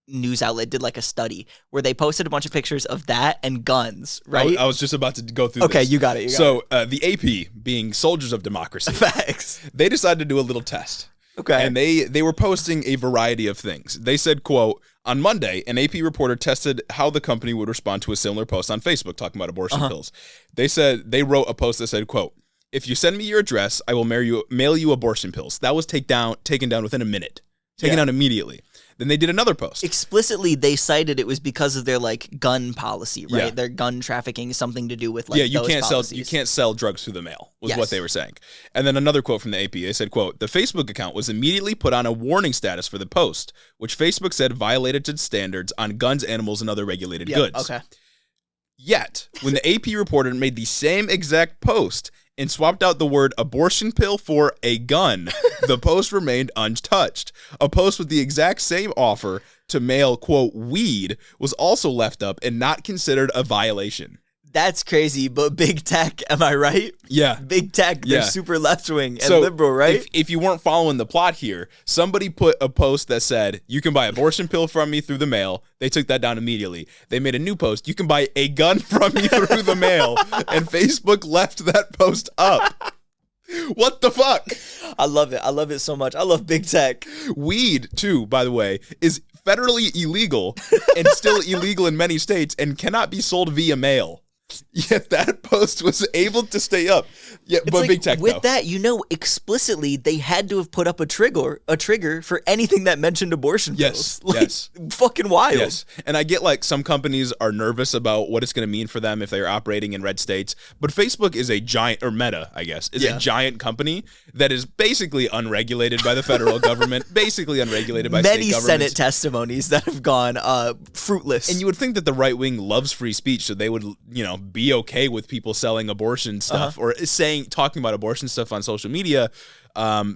[SPEAKER 1] news outlet did a study where they posted a bunch of pictures of that and guns, right?
[SPEAKER 2] I was just about to go through this.
[SPEAKER 1] Okay, you got it.
[SPEAKER 2] The AP, being soldiers of democracy,
[SPEAKER 1] facts,
[SPEAKER 2] they decided to do a little test.
[SPEAKER 1] Okay.
[SPEAKER 2] And they were posting a variety of things. They said, quote, on Monday, an AP reporter tested how the company would respond to a similar post on Facebook talking about abortion pills. They wrote a post that said, quote, if you send me your address, I will mail you abortion pills. That was taken down within a minute. Taken down immediately. Then they did another post.
[SPEAKER 1] Explicitly, they cited it was because of their gun policy, right?
[SPEAKER 2] Yeah.
[SPEAKER 1] Their gun trafficking is something to do with
[SPEAKER 2] you
[SPEAKER 1] those
[SPEAKER 2] can't
[SPEAKER 1] policies.
[SPEAKER 2] you can't sell drugs through the mail was what they were saying. And then another quote from the AP. They said, quote, the Facebook account was immediately put on a warning status for the post, which Facebook said violated its standards on guns, animals, and other regulated goods.
[SPEAKER 1] Okay.
[SPEAKER 2] Yet, when the AP reporter made the same exact post and swapped out the word abortion pill for a gun, the post remained untouched. A post with the exact same offer to mail, quote, weed was also left up and not considered a violation.
[SPEAKER 1] That's crazy, but big tech, am I right?
[SPEAKER 2] Yeah.
[SPEAKER 1] Big tech, they're super left-wing and liberal, right?
[SPEAKER 2] If you weren't following the plot here, somebody put a post that said, you can buy abortion pill from me through the mail. They took that down immediately. They made a new post, you can buy a gun from me through the mail. And Facebook left that post up. What the fuck?
[SPEAKER 1] I love it. I love it so much. I love big tech.
[SPEAKER 2] Weed, too, by the way, is federally illegal and still illegal in many states and cannot be sold via mail. Yet that post was able to stay up. Yeah,
[SPEAKER 1] it's
[SPEAKER 2] but big tech
[SPEAKER 1] with
[SPEAKER 2] though.
[SPEAKER 1] that, explicitly they had to have put up a trigger for anything that mentioned abortion pills.
[SPEAKER 2] Yes.
[SPEAKER 1] Fucking wild.
[SPEAKER 2] Yes. And I get some companies are nervous about what it's going to mean for them if they're operating in red states, but Facebook is a giant, or Meta, I guess, is a giant company that is basically unregulated by the federal government, basically unregulated by
[SPEAKER 1] many
[SPEAKER 2] state governments.
[SPEAKER 1] Senate testimonies that have gone fruitless.
[SPEAKER 2] And you would think that the right wing loves free speech, so they would, be okay with people selling abortion stuff or talking about abortion stuff on social media.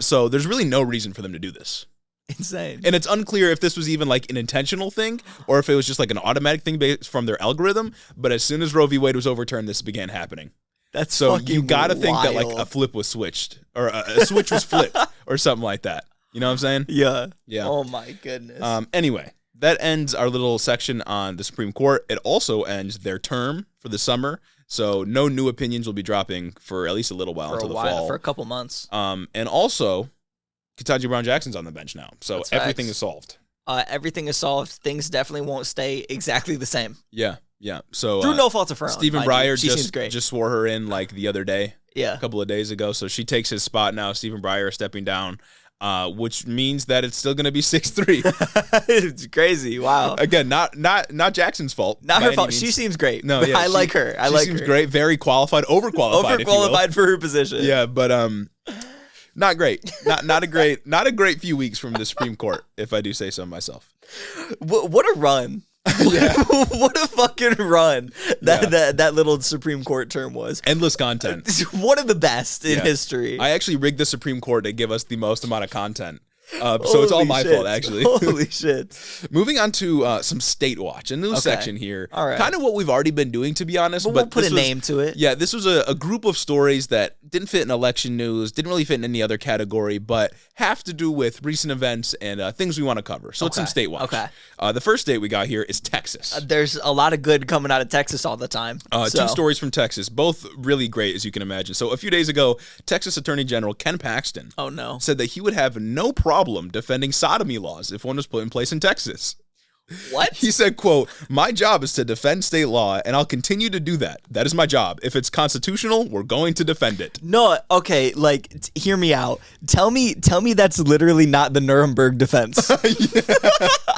[SPEAKER 2] So there's really no reason for them to do this.
[SPEAKER 1] Insane.
[SPEAKER 2] And it's unclear if this was even an intentional thing or if it was just an automatic thing based from their algorithm. But as soon as Roe v. Wade was overturned, this began happening.
[SPEAKER 1] That's
[SPEAKER 2] so
[SPEAKER 1] fucking
[SPEAKER 2] you got to think that
[SPEAKER 1] wild.
[SPEAKER 2] a flip was switched or a switch was flipped or something like that. You know what I'm saying?
[SPEAKER 1] Yeah.
[SPEAKER 2] Yeah.
[SPEAKER 1] Oh my goodness.
[SPEAKER 2] Anyway, that ends our little section on the Supreme Court. It also ends their term for the summer. So no new opinions will be dropping for at least a little while until the fall.
[SPEAKER 1] For a couple months.
[SPEAKER 2] And also, Ketanji Brown Jackson's on the bench now. So
[SPEAKER 1] That's
[SPEAKER 2] everything
[SPEAKER 1] facts.
[SPEAKER 2] is solved.
[SPEAKER 1] Everything is solved. Things definitely won't stay exactly the same.
[SPEAKER 2] Yeah. So
[SPEAKER 1] through no fault of her own.
[SPEAKER 2] Stephen Breyer
[SPEAKER 1] seems great.
[SPEAKER 2] just swore her in the other day.
[SPEAKER 1] Yeah.
[SPEAKER 2] A couple of days ago. So she takes his spot now. Stephen Breyer stepping down. Which means that it's still going to be 6-3.
[SPEAKER 1] It's crazy. Wow.
[SPEAKER 2] Again, not Jackson's fault.
[SPEAKER 1] Not her fault. She seems great.
[SPEAKER 2] No, yeah,
[SPEAKER 1] I like her.
[SPEAKER 2] She seems great. Very qualified. Overqualified.
[SPEAKER 1] Overqualified for her position.
[SPEAKER 2] Yeah, but not great. Not a great few weeks from the Supreme Court, if I do say so myself.
[SPEAKER 1] What a run. What a fucking run that little Supreme Court term was.
[SPEAKER 2] Endless content.
[SPEAKER 1] One of the best in history.
[SPEAKER 2] I actually rigged the Supreme Court to give us the most amount of content. So it's all my fault, actually.
[SPEAKER 1] Holy shit.
[SPEAKER 2] Moving on to some STATEWATCH, a new section here.
[SPEAKER 1] All right.
[SPEAKER 2] Kind of what we've already been doing, to be honest.
[SPEAKER 1] But we'll put a name to it.
[SPEAKER 2] Yeah, this was a group of stories that didn't fit in election news, didn't really fit in any other category, but have to do with recent events and things we want to cover. So it's some STATEWATCH.
[SPEAKER 1] Okay.
[SPEAKER 2] The first state we got here is Texas.
[SPEAKER 1] There's a lot of good coming out of Texas all the time.
[SPEAKER 2] Two stories from Texas, both really great, as you can imagine. So a few days ago, Texas Attorney General Ken Paxton said that he would have no problem defending sodomy laws if one was put in place in Texas.
[SPEAKER 1] What?
[SPEAKER 2] He said, quote, "My job is to defend state law, and I'll continue to do that. That is my job. If it's constitutional, we're going to defend it."
[SPEAKER 1] No, okay, like, hear me out. Tell me that's literally not the Nuremberg defense.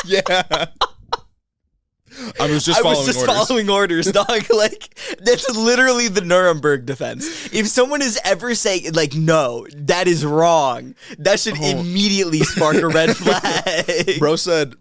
[SPEAKER 2] Yeah. I was just following orders,
[SPEAKER 1] dog. Like, that's literally the Nuremberg defense. If someone is ever saying, like, no, that is wrong, that should immediately spark a red flag.
[SPEAKER 2] Bro said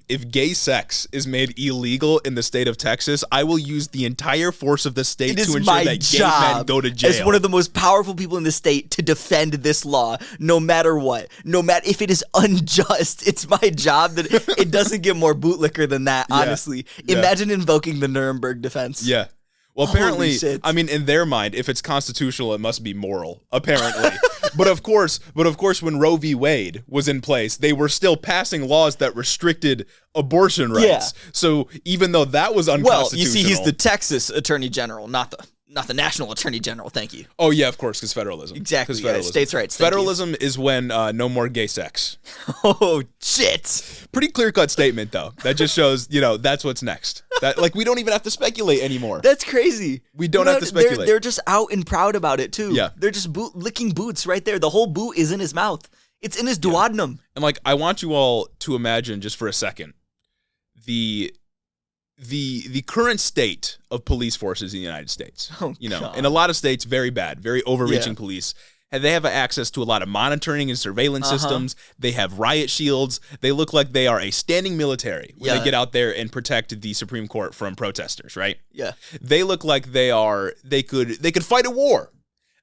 [SPEAKER 2] if gay sex is made illegal in the state of Texas, I will use the entire force of the state to ensure that gay men go to jail.
[SPEAKER 1] As one of the most powerful people in the state to defend this law, no matter what. No matter if it is unjust, it's my job that it doesn't get more bootlicker than that, honestly. Imagine invoking the Nuremberg defense.
[SPEAKER 2] Yeah. Well, apparently, I mean, in their mind, if it's constitutional, it must be moral, apparently. But of course, when Roe v. Wade was in place, they were still passing laws that restricted abortion rights. Yeah. So even though that was unconstitutional.
[SPEAKER 1] Well, you see, he's the Texas Attorney General, not the National Attorney General. Thank you.
[SPEAKER 2] Oh, yeah, of course, because federalism.
[SPEAKER 1] Exactly.
[SPEAKER 2] Federalism.
[SPEAKER 1] States' rights.
[SPEAKER 2] Federalism is when no more gay sex.
[SPEAKER 1] Oh, shit.
[SPEAKER 2] Pretty clear-cut statement, though. That just shows, that's what's next. That, like, we don't even have to speculate anymore.
[SPEAKER 1] That's crazy.
[SPEAKER 2] We don't have to speculate.
[SPEAKER 1] They're just out and proud about it, too.
[SPEAKER 2] Yeah.
[SPEAKER 1] They're just licking boots right there. The whole boot is in his mouth. It's in his duodenum.
[SPEAKER 2] And, like, I want you all to imagine just for a second the current state of police forces in the United States. In a lot of states, very bad, very overreaching police. And they have access to a lot of monitoring and surveillance systems. They have riot shields. They look like they are a standing military when they get out there and protect the Supreme Court from protesters, right?
[SPEAKER 1] Yeah.
[SPEAKER 2] They look like they could fight a war.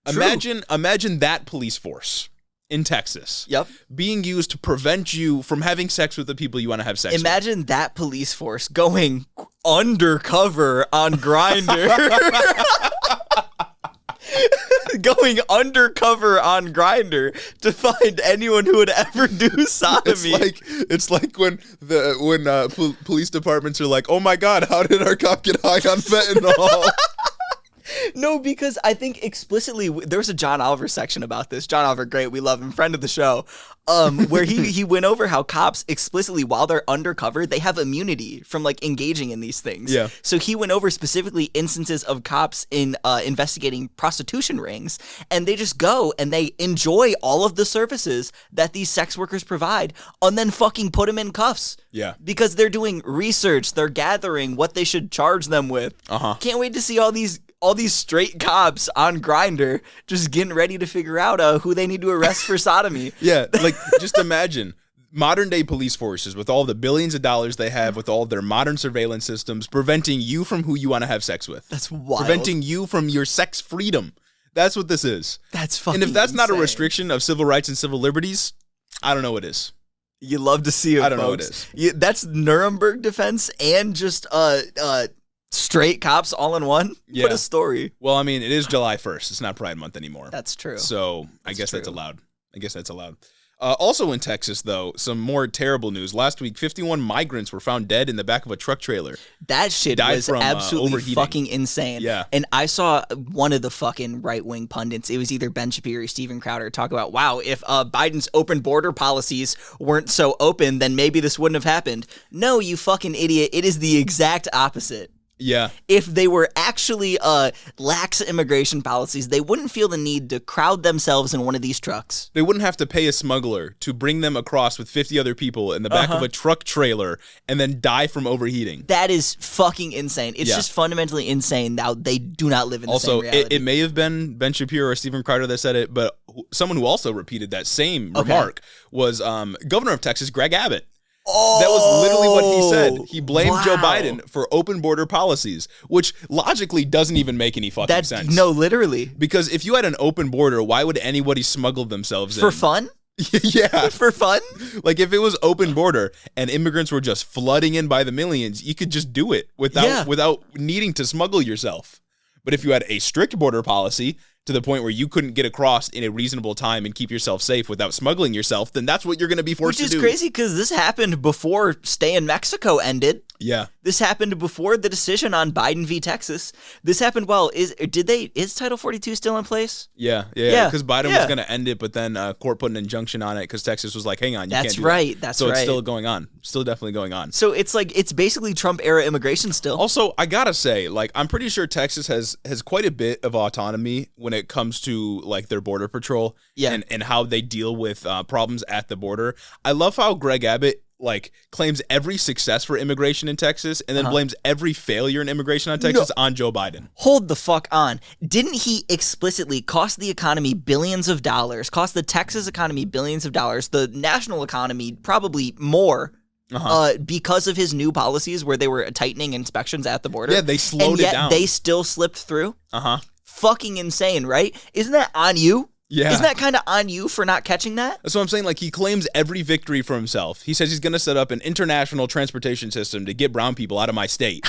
[SPEAKER 2] True. Imagine that police force in Texas.
[SPEAKER 1] Yep.
[SPEAKER 2] Being used to prevent you from having sex with the people you want to have sex with.
[SPEAKER 1] Imagine that police force going undercover on Grindr. Going undercover on Grindr to find anyone who would ever do sodomy.
[SPEAKER 2] It's like when police departments are like, "Oh my God, how did our cop get high on fentanyl?"
[SPEAKER 1] No, because I think explicitly there was a John Oliver section about this. John Oliver, great, we love him, friend of the show. Where he went over how cops explicitly, while they're undercover, they have immunity from like engaging in these things.
[SPEAKER 2] Yeah.
[SPEAKER 1] So he went over specifically instances of cops in investigating prostitution rings, and they just go and they enjoy all of the services that these sex workers provide, and then fucking put them in cuffs.
[SPEAKER 2] Yeah.
[SPEAKER 1] Because they're doing research, they're gathering what they should charge them with. Can't wait to see all these straight cops on Grindr just getting ready to figure out who they need to arrest for sodomy.
[SPEAKER 2] Yeah, like just imagine modern day police forces with all the billions of dollars they have, with all their modern surveillance systems, preventing you from who you want to have sex with.
[SPEAKER 1] That's wild.
[SPEAKER 2] Preventing you from your sex freedom. That's what this is.
[SPEAKER 1] That's fucking
[SPEAKER 2] And if that's
[SPEAKER 1] insane.
[SPEAKER 2] not a restriction of civil rights and civil liberties, I don't know what is.
[SPEAKER 1] You love to see it,
[SPEAKER 2] I don't know
[SPEAKER 1] folks.
[SPEAKER 2] what it is.
[SPEAKER 1] That's Nuremberg defense and just straight cops all in one.
[SPEAKER 2] Yeah.
[SPEAKER 1] What a story.
[SPEAKER 2] Well, I mean, it is July 1st. It's not Pride Month anymore.
[SPEAKER 1] That's true.
[SPEAKER 2] So I guess that's allowed. Also in Texas, though, some more terrible news. Last week, 51 migrants were found dead in the back of a truck trailer.
[SPEAKER 1] That shit was absolutely fucking insane.
[SPEAKER 2] Yeah.
[SPEAKER 1] And I saw one of the fucking right-wing pundits, it was either Ben Shapiro or Steven Crowder, talk about, wow, if Biden's open border policies weren't so open, then maybe this wouldn't have happened. No, you fucking idiot. It is the exact opposite.
[SPEAKER 2] Yeah.
[SPEAKER 1] If they were actually lax immigration policies, they wouldn't feel the need to crowd themselves in one of these trucks.
[SPEAKER 2] They wouldn't have to pay a smuggler to bring them across with 50 other people in the back of a truck trailer and then die from overheating.
[SPEAKER 1] That is fucking insane. It's just fundamentally insane. Now, they do not live in the same reality.
[SPEAKER 2] Also, it may have been Ben Shapiro or Steven Crowder that said it, but someone who also repeated that same remark was Governor of Texas, Greg Abbott.
[SPEAKER 1] Oh,
[SPEAKER 2] that was literally what he said. He blamed Joe
[SPEAKER 1] wow.
[SPEAKER 2] Biden for open border policies, which logically doesn't even make any fucking sense.
[SPEAKER 1] No, literally.
[SPEAKER 2] Because if you had an open border, why would anybody smuggle themselves
[SPEAKER 1] For
[SPEAKER 2] in?
[SPEAKER 1] fun?
[SPEAKER 2] Yeah.
[SPEAKER 1] For fun?
[SPEAKER 2] Like if it was open border and immigrants were just flooding in by the millions, you could just do it without needing to smuggle yourself. But if you had a strict border policy to the point where you couldn't get across in a reasonable time and keep yourself safe without smuggling yourself, then that's what you're going to be forced to do.
[SPEAKER 1] Which is crazy because this happened before Stay in Mexico ended.
[SPEAKER 2] Yeah.
[SPEAKER 1] This happened before the decision on Biden v. Texas. This happened is Title 42 still in place?
[SPEAKER 2] Yeah. Because Biden was going to end it, but then court put an injunction on it because Texas was like, hang on, you can't do that.
[SPEAKER 1] That's
[SPEAKER 2] so
[SPEAKER 1] right.
[SPEAKER 2] it's still going on. Still definitely going on.
[SPEAKER 1] So it's like, it's basically Trump-era immigration still.
[SPEAKER 2] Also, I gotta say, like, I'm pretty sure Texas has quite a bit of autonomy when it comes to, like, their border patrol and how they deal with problems at the border. I love how Greg Abbott, like, claims every success for immigration in Texas and then blames every failure in immigration on Texas on Joe Biden.
[SPEAKER 1] Hold the fuck on. Didn't he explicitly cost the economy billions of dollars, cost the Texas economy billions of dollars, the national economy probably more, because of his new policies where they were tightening inspections at the border?
[SPEAKER 2] Yeah, they slowed it down.
[SPEAKER 1] They still slipped through? Fucking insane, right? Isn't that on you?
[SPEAKER 2] Yeah.
[SPEAKER 1] Isn't that kind of on you for not catching that?
[SPEAKER 2] That's what I'm saying. Like, he claims every victory for himself. He says he's going to set up an international transportation system to get brown people out of my state.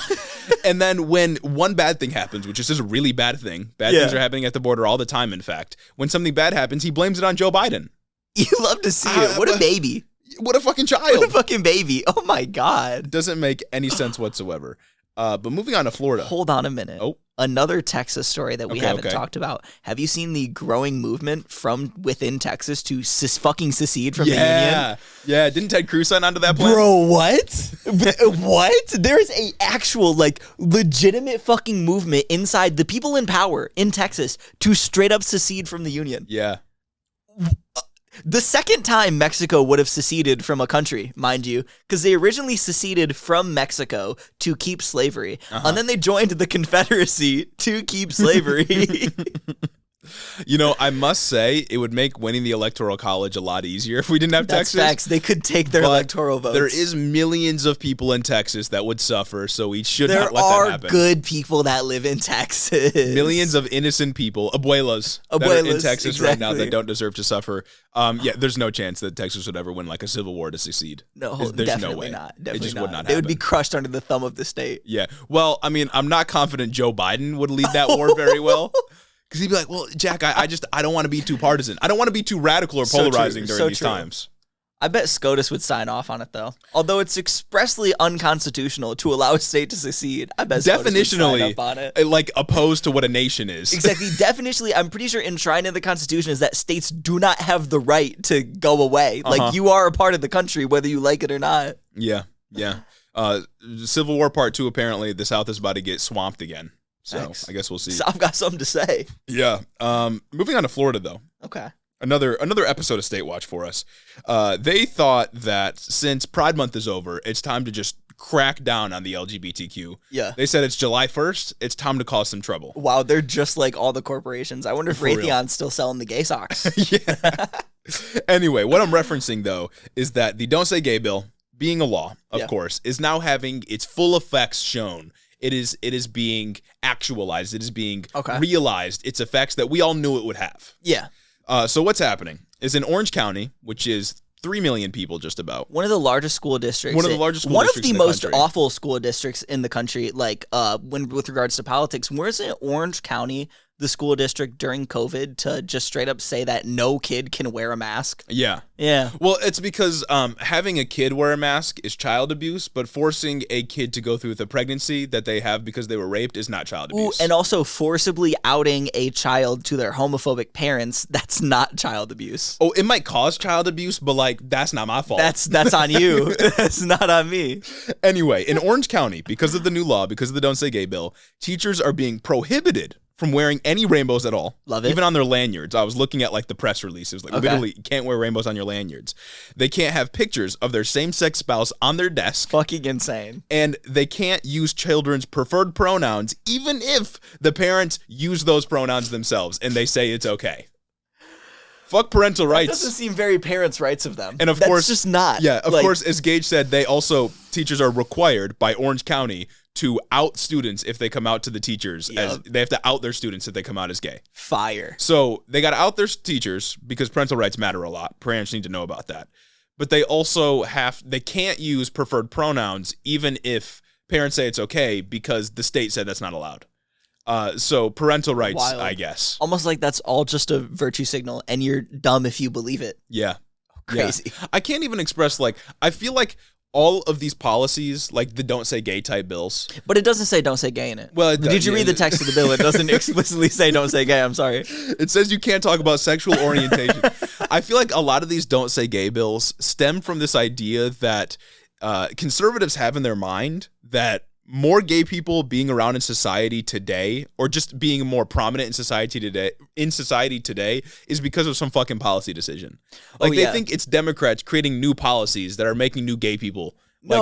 [SPEAKER 2] And then when one bad thing happens, which is just a really bad thing, things are happening at the border all the time, in fact. When something bad happens, he blames it on Joe Biden.
[SPEAKER 1] You love to see it. What a baby.
[SPEAKER 2] What a fucking child.
[SPEAKER 1] What a fucking baby. Oh, my God.
[SPEAKER 2] Doesn't make any sense whatsoever. But moving on to Florida.
[SPEAKER 1] Hold on a minute.
[SPEAKER 2] Oh.
[SPEAKER 1] Another Texas story that we haven't talked about. Have you seen the growing movement from within Texas to fucking secede from the Union?
[SPEAKER 2] Yeah, didn't Ted Cruz sign onto that plan?
[SPEAKER 1] Bro, what? What? There's a actual, like, legitimate fucking movement inside the people in power in Texas to straight up secede from the Union.
[SPEAKER 2] Yeah.
[SPEAKER 1] The second time Mexico would have seceded from a country, mind you, because they originally seceded from Mexico to keep slavery, and then they joined the Confederacy to keep slavery.
[SPEAKER 2] You know, I must say, it would make winning the Electoral College a lot easier if we didn't have Texas.
[SPEAKER 1] Facts. They could take their electoral votes.
[SPEAKER 2] There is millions of people in Texas that would suffer, so we should not let that happen.
[SPEAKER 1] There are good people that live in Texas.
[SPEAKER 2] Millions of innocent people, abuelas that are in Texas right now that don't deserve to suffer. There's no chance that Texas would ever win, like, a civil war to succeed.
[SPEAKER 1] No,
[SPEAKER 2] there's
[SPEAKER 1] definitely
[SPEAKER 2] no way.
[SPEAKER 1] Not.
[SPEAKER 2] It just would not happen.
[SPEAKER 1] They would be crushed under the thumb of the state.
[SPEAKER 2] Yeah. Well, I mean, I'm not confident Joe Biden would lead that war very well. Because he'd be like, well, Jack, I don't want to be too partisan. I don't want to be too radical or polarizing during these times.
[SPEAKER 1] I bet SCOTUS would sign off on it, though. Although it's expressly unconstitutional to allow a state to secede, I bet SCOTUS would sign up on it.
[SPEAKER 2] Like, opposed to what a nation is.
[SPEAKER 1] Exactly. Definitionally, I'm pretty sure enshrined in the Constitution is that states do not have the right to go away. Like, you are a part of the country, whether you like it or not.
[SPEAKER 2] Yeah. Civil War Part 2, apparently, the South is about to get swamped again. So, I guess we'll see.
[SPEAKER 1] So I've got something to say.
[SPEAKER 2] Yeah. Moving on to Florida, though.
[SPEAKER 1] Okay.
[SPEAKER 2] Another episode of State Watch for us. They thought that since Pride Month is over, it's time to just crack down on the LGBTQ.
[SPEAKER 1] Yeah.
[SPEAKER 2] They said it's July 1st. It's time to cause some trouble.
[SPEAKER 1] Wow, they're just like all the corporations. I wonder if Raytheon's still selling the gay socks.
[SPEAKER 2] Yeah. Anyway, what I'm referencing, though, is that the Don't Say Gay bill, being a law, of course, is now having its full effects shown. It is being actualized. It is being realized. Its effects that we all knew it would have.
[SPEAKER 1] Yeah.
[SPEAKER 2] So what's happening is in Orange County, which is 3 million people just about.
[SPEAKER 1] One of the largest school districts.
[SPEAKER 2] One of the largest school districts in the
[SPEAKER 1] most
[SPEAKER 2] country.
[SPEAKER 1] awful school districts in the country, like with regards to politics. Where's in Orange County the school district during COVID to just straight up say that no kid can wear a mask?
[SPEAKER 2] Yeah.
[SPEAKER 1] Yeah.
[SPEAKER 2] Well, it's because having a kid wear a mask is child abuse, but forcing a kid to go through the pregnancy that they have because they were raped is not child abuse.
[SPEAKER 1] Ooh, and also forcibly outing a child to their homophobic parents, that's not child abuse.
[SPEAKER 2] Oh, it might cause child abuse, but, like, that's not my fault.
[SPEAKER 1] That's on you. That's not on me.
[SPEAKER 2] Anyway, in Orange County, because of the new law, because of the Don't Say Gay bill, teachers are being prohibited from wearing any rainbows at all.
[SPEAKER 1] Love it.
[SPEAKER 2] Even on their lanyards. I was looking at, like, the press releases. Like, literally, you can't wear rainbows on your lanyards. They can't have pictures of their same-sex spouse on their desk.
[SPEAKER 1] Fucking insane.
[SPEAKER 2] And they can't use children's preferred pronouns, even if the parents use those pronouns themselves and they say it's okay. Fuck parental rights.
[SPEAKER 1] That doesn't seem very parents' rights of them.
[SPEAKER 2] And of
[SPEAKER 1] That's
[SPEAKER 2] course,
[SPEAKER 1] just not.
[SPEAKER 2] Yeah, of course, as Gage said, teachers are required by Orange County to out students if they come out to the teachers. As they have to out their students if they come out as gay.
[SPEAKER 1] Fire.
[SPEAKER 2] So they got to out their teachers because parental rights matter a lot. Parents need to know about that. But they also they can't use preferred pronouns even if parents say it's okay because the state said that's not allowed. So parental rights, wild. I guess.
[SPEAKER 1] Almost like that's all just a virtue signal, and you're dumb if you believe it.
[SPEAKER 2] Yeah.
[SPEAKER 1] Crazy.
[SPEAKER 2] Yeah. I can't even express, I feel like all of these policies, like the don't say gay type bills.
[SPEAKER 1] But it doesn't say don't say gay in it.
[SPEAKER 2] Well,
[SPEAKER 1] did you read the text of the bill? It doesn't explicitly say don't say gay. I'm sorry.
[SPEAKER 2] It says you can't talk about sexual orientation. I feel like a lot of these don't say gay bills stem from this idea that conservatives have in their mind that more gay people being around in society today, or just being more prominent in society today, is because of some fucking policy decision. They think it's Democrats creating new policies that are making new gay people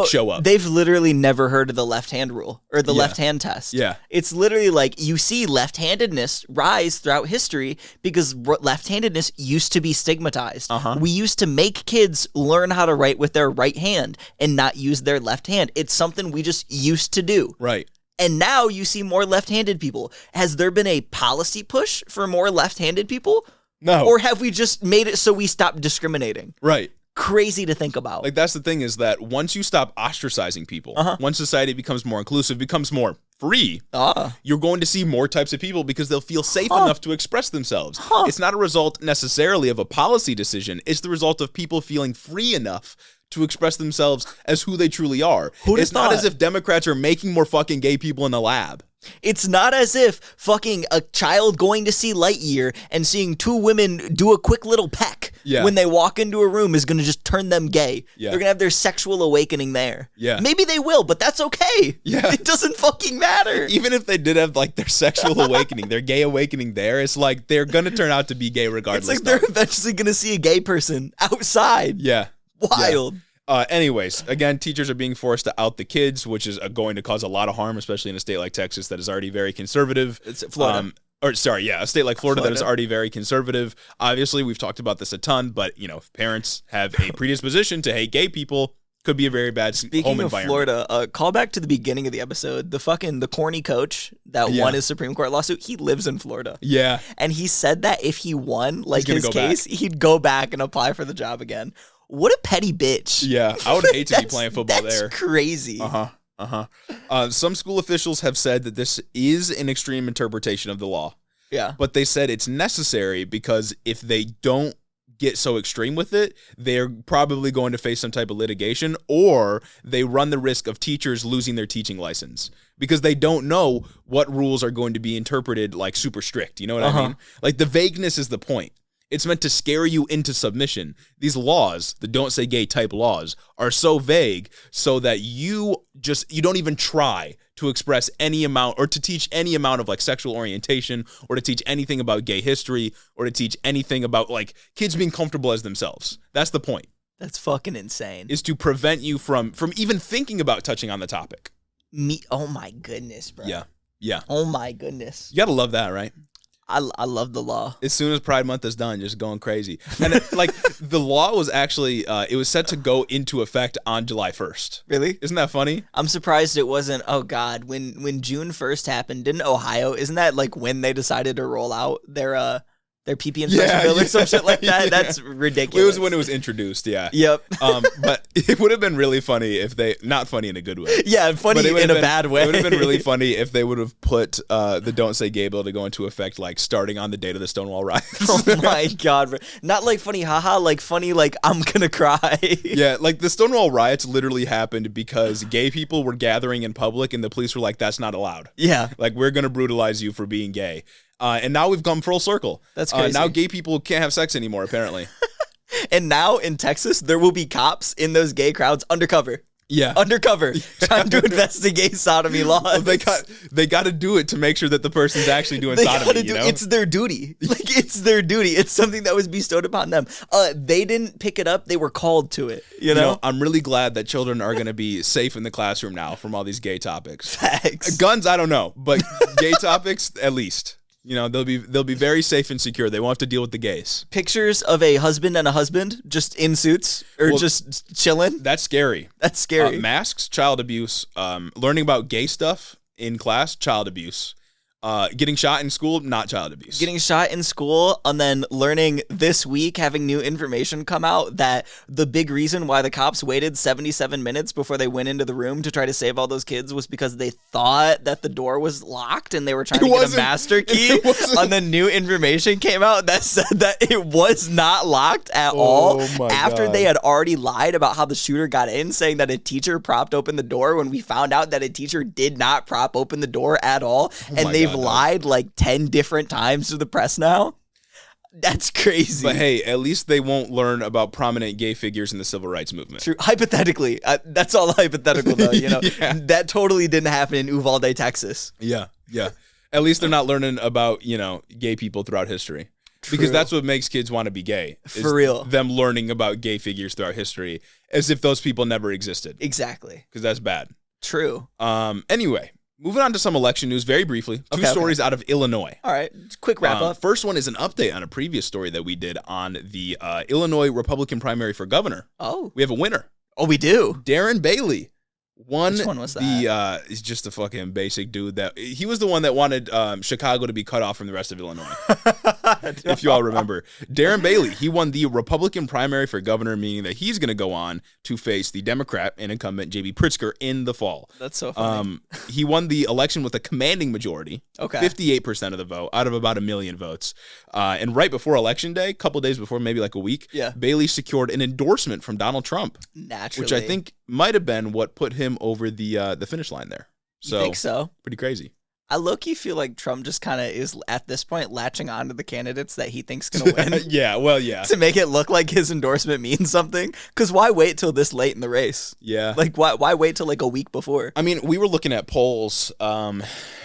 [SPEAKER 2] show up.
[SPEAKER 1] They've literally never heard of the left-hand rule or the left-hand test.
[SPEAKER 2] Yeah.
[SPEAKER 1] It's literally like you see left-handedness rise throughout history because left-handedness used to be stigmatized. We used to make kids learn how to write with their right hand and not use their left hand. It's something we just used to do.
[SPEAKER 2] Right.
[SPEAKER 1] And now you see more left-handed people. Has there been a policy push for more left-handed people?
[SPEAKER 2] No.
[SPEAKER 1] Or have we just made it so we stop discriminating?
[SPEAKER 2] Right.
[SPEAKER 1] Crazy to think about.
[SPEAKER 2] That's the thing, is that once you stop ostracizing people, once society becomes more inclusive, becomes more free, you're going to see more types of people because they'll feel safe enough to express themselves. It's not a result necessarily of a policy decision. It's the result of people feeling free enough to express themselves as who they truly are. It's not as if Democrats are making more fucking gay people in the lab.
[SPEAKER 1] It's not as if fucking a child going to see Lightyear and seeing two women do a quick little peck when they walk into a room is going to just turn them gay. They're going to have their sexual awakening there. Maybe they will, but that's okay. It doesn't fucking matter.
[SPEAKER 2] Even if they did have their sexual awakening, their gay awakening there, it's like they're going to turn out to be gay regardless.
[SPEAKER 1] It's like they're eventually going to see a gay person outside.
[SPEAKER 2] Yeah.
[SPEAKER 1] Wild.
[SPEAKER 2] Yeah. Anyways, again, teachers are being forced to out the kids, which is going to cause a lot of harm, especially in a state like Texas that is already very conservative.
[SPEAKER 1] It's Florida.
[SPEAKER 2] A state like Florida that is already very conservative. Obviously, we've talked about this a ton, but, if parents have a predisposition to hate gay people, could be a very bad home environment.
[SPEAKER 1] Speaking of Florida, call back to the beginning of the episode. The corny coach that won his Supreme Court lawsuit, he lives in Florida.
[SPEAKER 2] Yeah.
[SPEAKER 1] And he said that if he won, his case, he'd go back and apply for the job again. What a petty bitch.
[SPEAKER 2] Yeah, I would hate to be playing football there.
[SPEAKER 1] That's crazy.
[SPEAKER 2] Some school officials have said that this is an extreme interpretation of the law.
[SPEAKER 1] Yeah.
[SPEAKER 2] But they said it's necessary because if they don't get so extreme with it, they're probably going to face some type of litigation, or they run the risk of teachers losing their teaching license because they don't know what rules are going to be interpreted super strict. You know what I mean? The vagueness is the point. It's meant to scare you into submission. These laws, the don't say gay type laws, are so vague so that you don't even try to express any amount or to teach any amount of sexual orientation or to teach anything about gay history or to teach anything about kids being comfortable as themselves. That's the point.
[SPEAKER 1] That's fucking insane.
[SPEAKER 2] Is to prevent you from even thinking about touching on the topic.
[SPEAKER 1] Oh my goodness, bro.
[SPEAKER 2] Yeah. Yeah.
[SPEAKER 1] Oh my goodness.
[SPEAKER 2] You gotta love that, right?
[SPEAKER 1] I love the law.
[SPEAKER 2] As soon as Pride Month is done, just going crazy. And the law was actually, it was set to go into effect on July 1st.
[SPEAKER 1] Really?
[SPEAKER 2] Isn't that funny?
[SPEAKER 1] I'm surprised it wasn't, oh God, when June 1st happened, didn't Ohio, isn't that when they decided to roll out their PP inspection bill or some shit like that? That's ridiculous.
[SPEAKER 2] It was when it was introduced, yeah.
[SPEAKER 1] Yep.
[SPEAKER 2] But it would have been really funny if they, not funny in a good way.
[SPEAKER 1] Yeah, funny in a bad way.
[SPEAKER 2] It would have been really funny if they would have put the Don't Say Gay bill to go into effect starting on the date of the Stonewall riots.
[SPEAKER 1] Oh my God, bro. Not funny haha, funny I'm gonna cry.
[SPEAKER 2] Yeah, the Stonewall riots literally happened because gay people were gathering in public and the police were like, that's not allowed.
[SPEAKER 1] Yeah.
[SPEAKER 2] We're gonna brutalize you for being gay. And now we've come full circle.
[SPEAKER 1] That's crazy.
[SPEAKER 2] Now gay people can't have sex anymore, apparently.
[SPEAKER 1] And now in Texas, there will be cops in those gay crowds undercover.
[SPEAKER 2] Yeah.
[SPEAKER 1] Undercover, trying to investigate sodomy laws.
[SPEAKER 2] Well, they got to do it to make sure that the person's actually doing sodomy,
[SPEAKER 1] It's their duty. It's their duty. It's something that was bestowed upon them. They didn't pick it up. They were called to it, you know?
[SPEAKER 2] I'm really glad that children are going to be safe in the classroom now from all these gay topics.
[SPEAKER 1] Facts.
[SPEAKER 2] Guns, I don't know, but gay topics, at least. You know, they'll be very safe and secure. They won't have to deal with the gays.
[SPEAKER 1] Pictures of a husband and a husband just in suits or just chilling.
[SPEAKER 2] That's scary.
[SPEAKER 1] That's scary.
[SPEAKER 2] Masks, child abuse. Learning about gay stuff in class, child abuse. Getting shot in school, not child abuse.
[SPEAKER 1] Getting shot in school, and then learning this week, having new information come out that the big reason why the cops waited 77 minutes before they went into the room to try to save all those kids was because they thought that the door was locked and they were trying to get a master key. And then new information came out that said that it was not locked at all after they had already lied about how the shooter got in, saying that a teacher propped open the door when we found out that a teacher did not prop open the door at all. And they've lied like 10 different times to the press now. That's crazy.
[SPEAKER 2] But hey, at least they won't learn about prominent gay figures in the civil rights movement.
[SPEAKER 1] True. Hypothetically. That's all hypothetical though, you know. That totally didn't happen in Uvalde, Texas.
[SPEAKER 2] Yeah. At least they're not learning about, you know, gay people throughout history. True. Because that's what makes kids want to be gay.
[SPEAKER 1] For real.
[SPEAKER 2] Them learning about gay figures throughout history as if those people never existed.
[SPEAKER 1] Exactly.
[SPEAKER 2] Because that's bad.
[SPEAKER 1] True.
[SPEAKER 2] Anyway. Moving on to some election news very briefly. Two stories out of Illinois.
[SPEAKER 1] All right. Quick wrap up.
[SPEAKER 2] First one is an update on a previous story that we did on the Illinois Republican primary for governor.
[SPEAKER 1] Oh.
[SPEAKER 2] We have a winner.
[SPEAKER 1] Oh, we do?
[SPEAKER 2] Darren Bailey.
[SPEAKER 1] Which one was that?
[SPEAKER 2] He's just a fucking basic dude that he was the one that wanted Chicago to be cut off from the rest of Illinois. If you all remember, Darren Bailey, he won the Republican primary for governor, meaning that he's going to go on to face the Democrat and incumbent J.B. Pritzker in the fall.
[SPEAKER 1] That's so funny.
[SPEAKER 2] He won the election with a commanding majority, 58% of the vote out of about 1 million votes. And right before Election Day, a couple days before, maybe like a week, Bailey secured an endorsement from Donald Trump.
[SPEAKER 1] Naturally.
[SPEAKER 2] Which I think might have been what put him over the finish line there.
[SPEAKER 1] You think so?
[SPEAKER 2] Pretty crazy.
[SPEAKER 1] I low-key feel like Trump just kind of is, at this point, latching on to the candidates that he thinks going to win.
[SPEAKER 2] Yeah.
[SPEAKER 1] To make it look like his endorsement means something. Because why wait till this late in the race?
[SPEAKER 2] Yeah.
[SPEAKER 1] Like, why wait till like a week before?
[SPEAKER 2] I mean, we were looking at polls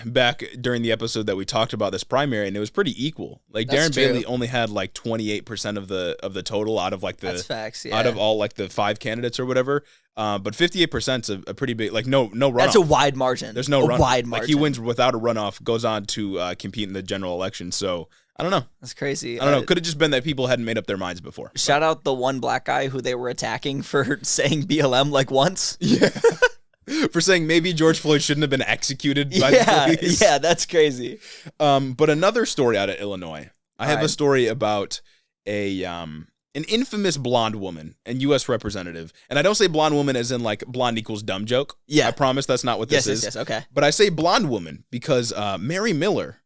[SPEAKER 2] back during the episode that we talked about this primary, and it was pretty equal. Like, Darren Bailey only had like 28% of the total out of like the...
[SPEAKER 1] That's facts, yeah.
[SPEAKER 2] Out of all like the 5 candidates or whatever. But 58% is a pretty big, like no runoff.
[SPEAKER 1] That's a wide margin.
[SPEAKER 2] There's no runoff.
[SPEAKER 1] Wide margin.
[SPEAKER 2] Like he wins without a runoff, goes on to compete in the general election. So I don't know.
[SPEAKER 1] That's crazy.
[SPEAKER 2] I don't know. Could have just been that people hadn't made up their minds before.
[SPEAKER 1] Shout out the one black guy who they were attacking for saying BLM like once.
[SPEAKER 2] Yeah. For saying maybe George Floyd shouldn't have been executed by the police.
[SPEAKER 1] Yeah, that's crazy.
[SPEAKER 2] But another story out of Illinois. I have a story about an infamous blonde woman and U.S. representative. And I don't say blonde woman as in like blonde equals dumb joke.
[SPEAKER 1] Yeah.
[SPEAKER 2] I promise that's not what this is.
[SPEAKER 1] Yes, okay.
[SPEAKER 2] But I say blonde woman because Mary Miller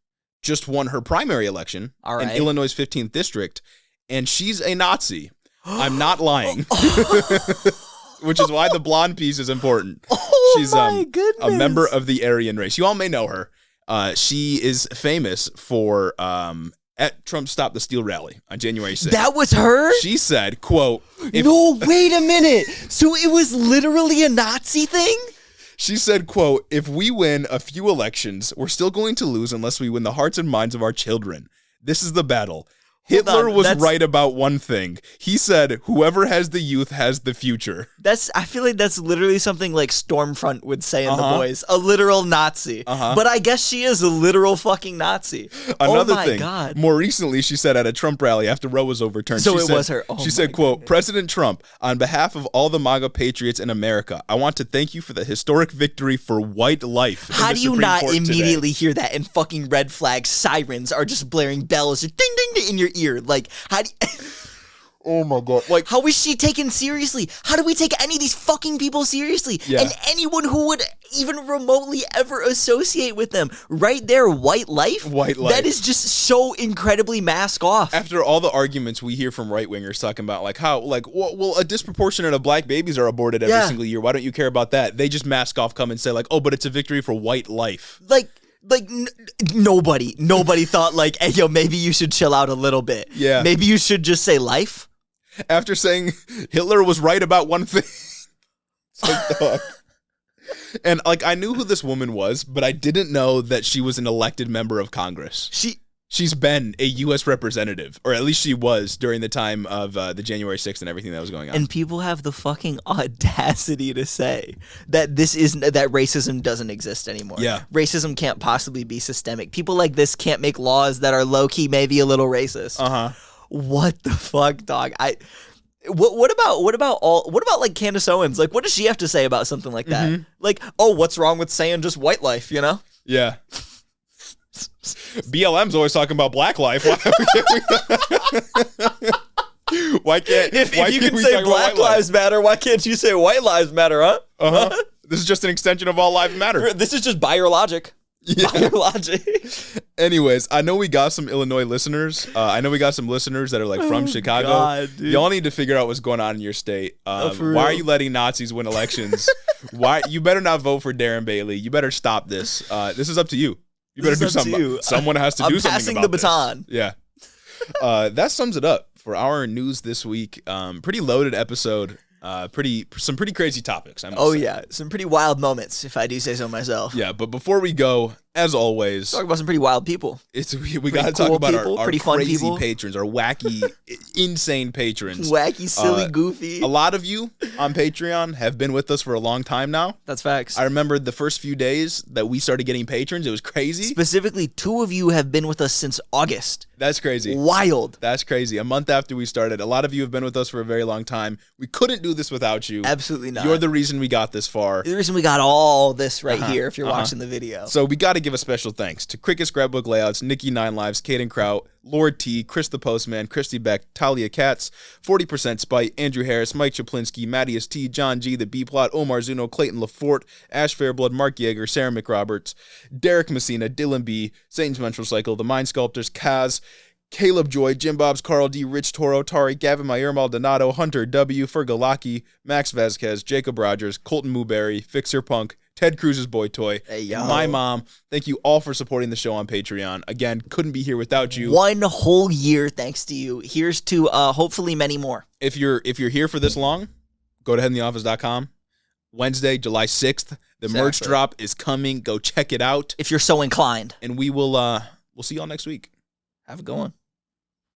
[SPEAKER 2] just won her primary election in Illinois' 15th district, and she's a Nazi. I'm not lying. Which is why the blonde piece is important. She's a member of the Aryan race. You all may know her. She is famous for... at Trump's Stop the Steal rally on January 6th.
[SPEAKER 1] That was her?
[SPEAKER 2] She said, quote...
[SPEAKER 1] No, wait a minute. So it was literally a Nazi thing?
[SPEAKER 2] She said, quote, if we win a few elections, we're still going to lose unless we win the hearts and minds of our children. This is the battle. Hitler was right about one thing. He said, whoever has the youth has the future.
[SPEAKER 1] I feel like that's literally something like Stormfront would say in The Boys. A literal Nazi. But I guess she is a literal fucking Nazi.
[SPEAKER 2] Another
[SPEAKER 1] thing. God.
[SPEAKER 2] More recently, she said at a Trump rally after Roe was overturned.
[SPEAKER 1] So it was her.
[SPEAKER 2] She said, quote, President Trump, on behalf of all the MAGA patriots in America, I want to thank you for the historic victory for white life.
[SPEAKER 1] How do you not immediately hear that and fucking red flag sirens are just blaring bells ding ding ding in your ear? Like, how do you...
[SPEAKER 2] Oh my God. Like,
[SPEAKER 1] how is she taken seriously? How do we take any of these fucking people seriously?
[SPEAKER 2] Yeah.
[SPEAKER 1] And anyone who would even remotely ever associate with them. Right there, white life?
[SPEAKER 2] White life.
[SPEAKER 1] That is just so incredibly mask off.
[SPEAKER 2] After all the arguments we hear from right-wingers talking about, like, how, like, well, a disproportionate of black babies are aborted every single year. Why don't you care about that? They just mask off, come and say, like, oh, but it's a victory for white life.
[SPEAKER 1] Like nobody thought like, hey, yo, maybe you should chill out a little bit.
[SPEAKER 2] Yeah.
[SPEAKER 1] Maybe you should just say life.
[SPEAKER 2] After saying Hitler was right about one thing. It's like, dog. And like, I knew who this woman was, but I didn't know that she was an elected member of Congress. She's been a U.S. representative, or at least she was during the time of the January 6th and everything that was going on.
[SPEAKER 1] And people have the fucking audacity to say that that racism doesn't exist anymore.
[SPEAKER 2] Yeah.
[SPEAKER 1] Racism can't possibly be systemic. People like this can't make laws that are low-key maybe a little racist. What the fuck, dog? What about like Candace Owens? Like, what does she have to say about something like that? Like, oh, what's wrong with saying just white life, you know?
[SPEAKER 2] Yeah. BLM's always talking about black life. Why can't
[SPEAKER 1] if you can say black lives matter, why can't you say white lives matter, huh?
[SPEAKER 2] This is just an extension of all lives matter.
[SPEAKER 1] This is just buy your logic. Yeah. Buy your logic.
[SPEAKER 2] Anyways, I know we got some Illinois listeners. I know we got some listeners that are like from Chicago.
[SPEAKER 1] God,
[SPEAKER 2] y'all need to figure out what's going on in your state. Why are you letting Nazis win elections? Why you better not vote for Darren Bailey. You better stop this. This is up to you. You better do something. Someone has to do something about this.
[SPEAKER 1] I'm passing the baton.
[SPEAKER 2] Yeah. That sums it up for our news this week. Pretty loaded episode. Some pretty crazy topics.
[SPEAKER 1] Yeah, some pretty wild moments, if I do say so myself.
[SPEAKER 2] Yeah, but before we go, as always,
[SPEAKER 1] talk about some pretty wild people.
[SPEAKER 2] We got to talk about our crazy patrons, our wacky, insane patrons.
[SPEAKER 1] Wacky, silly, goofy.
[SPEAKER 2] A lot of you on Patreon have been with us for a long time now.
[SPEAKER 1] That's facts.
[SPEAKER 2] I remember the first few days that we started getting patrons. It was crazy.
[SPEAKER 1] Specifically, 2 of you have been with us since August.
[SPEAKER 2] That's crazy.
[SPEAKER 1] Wild.
[SPEAKER 2] That's crazy. A month after we started. A lot of you have been with us for a very long time. We couldn't do this without you.
[SPEAKER 1] Absolutely not.
[SPEAKER 2] You're the reason we got this far.
[SPEAKER 1] The reason we got all this right here, if you're watching the video.
[SPEAKER 2] So we got to give a special thanks to Cricket Scrapbook Layouts, Nikki 9 Lives, Caden Kraut, Lord T, Chris the Postman, Christy Beck, Talia Katz, 40% Spite, Andrew Harris, Mike Chaplinsky, Mattias T, John G, The B-Plot, Omar Zuno, Clayton LaForte, Ash Fairblood, Mark Yeager, Sarah McRoberts, Derek Messina, Dylan B, Satan's Menstrual Cycle, The Mind Sculptors, Kaz, Caleb Joy, Jim Bobs, Carl D, Rich Toro, Tari, Gavin Mayer, Maldonado, Hunter W, Fergalaki, Max Vasquez, Jacob Rogers, Colton Mooberry, Fixer Punk, Ted Cruz's Boy Toy, my mom. Thank you all for supporting the show on Patreon. Again, couldn't be here without you.
[SPEAKER 1] 1 whole year thanks to you. Here's to hopefully many more.
[SPEAKER 2] If you're here for this long, go to headintheoffice.com. Wednesday, July 6th, the merch drop is coming. Go check it out
[SPEAKER 1] if you're so inclined.
[SPEAKER 2] And we'll see y'all next week.
[SPEAKER 1] Have a good one.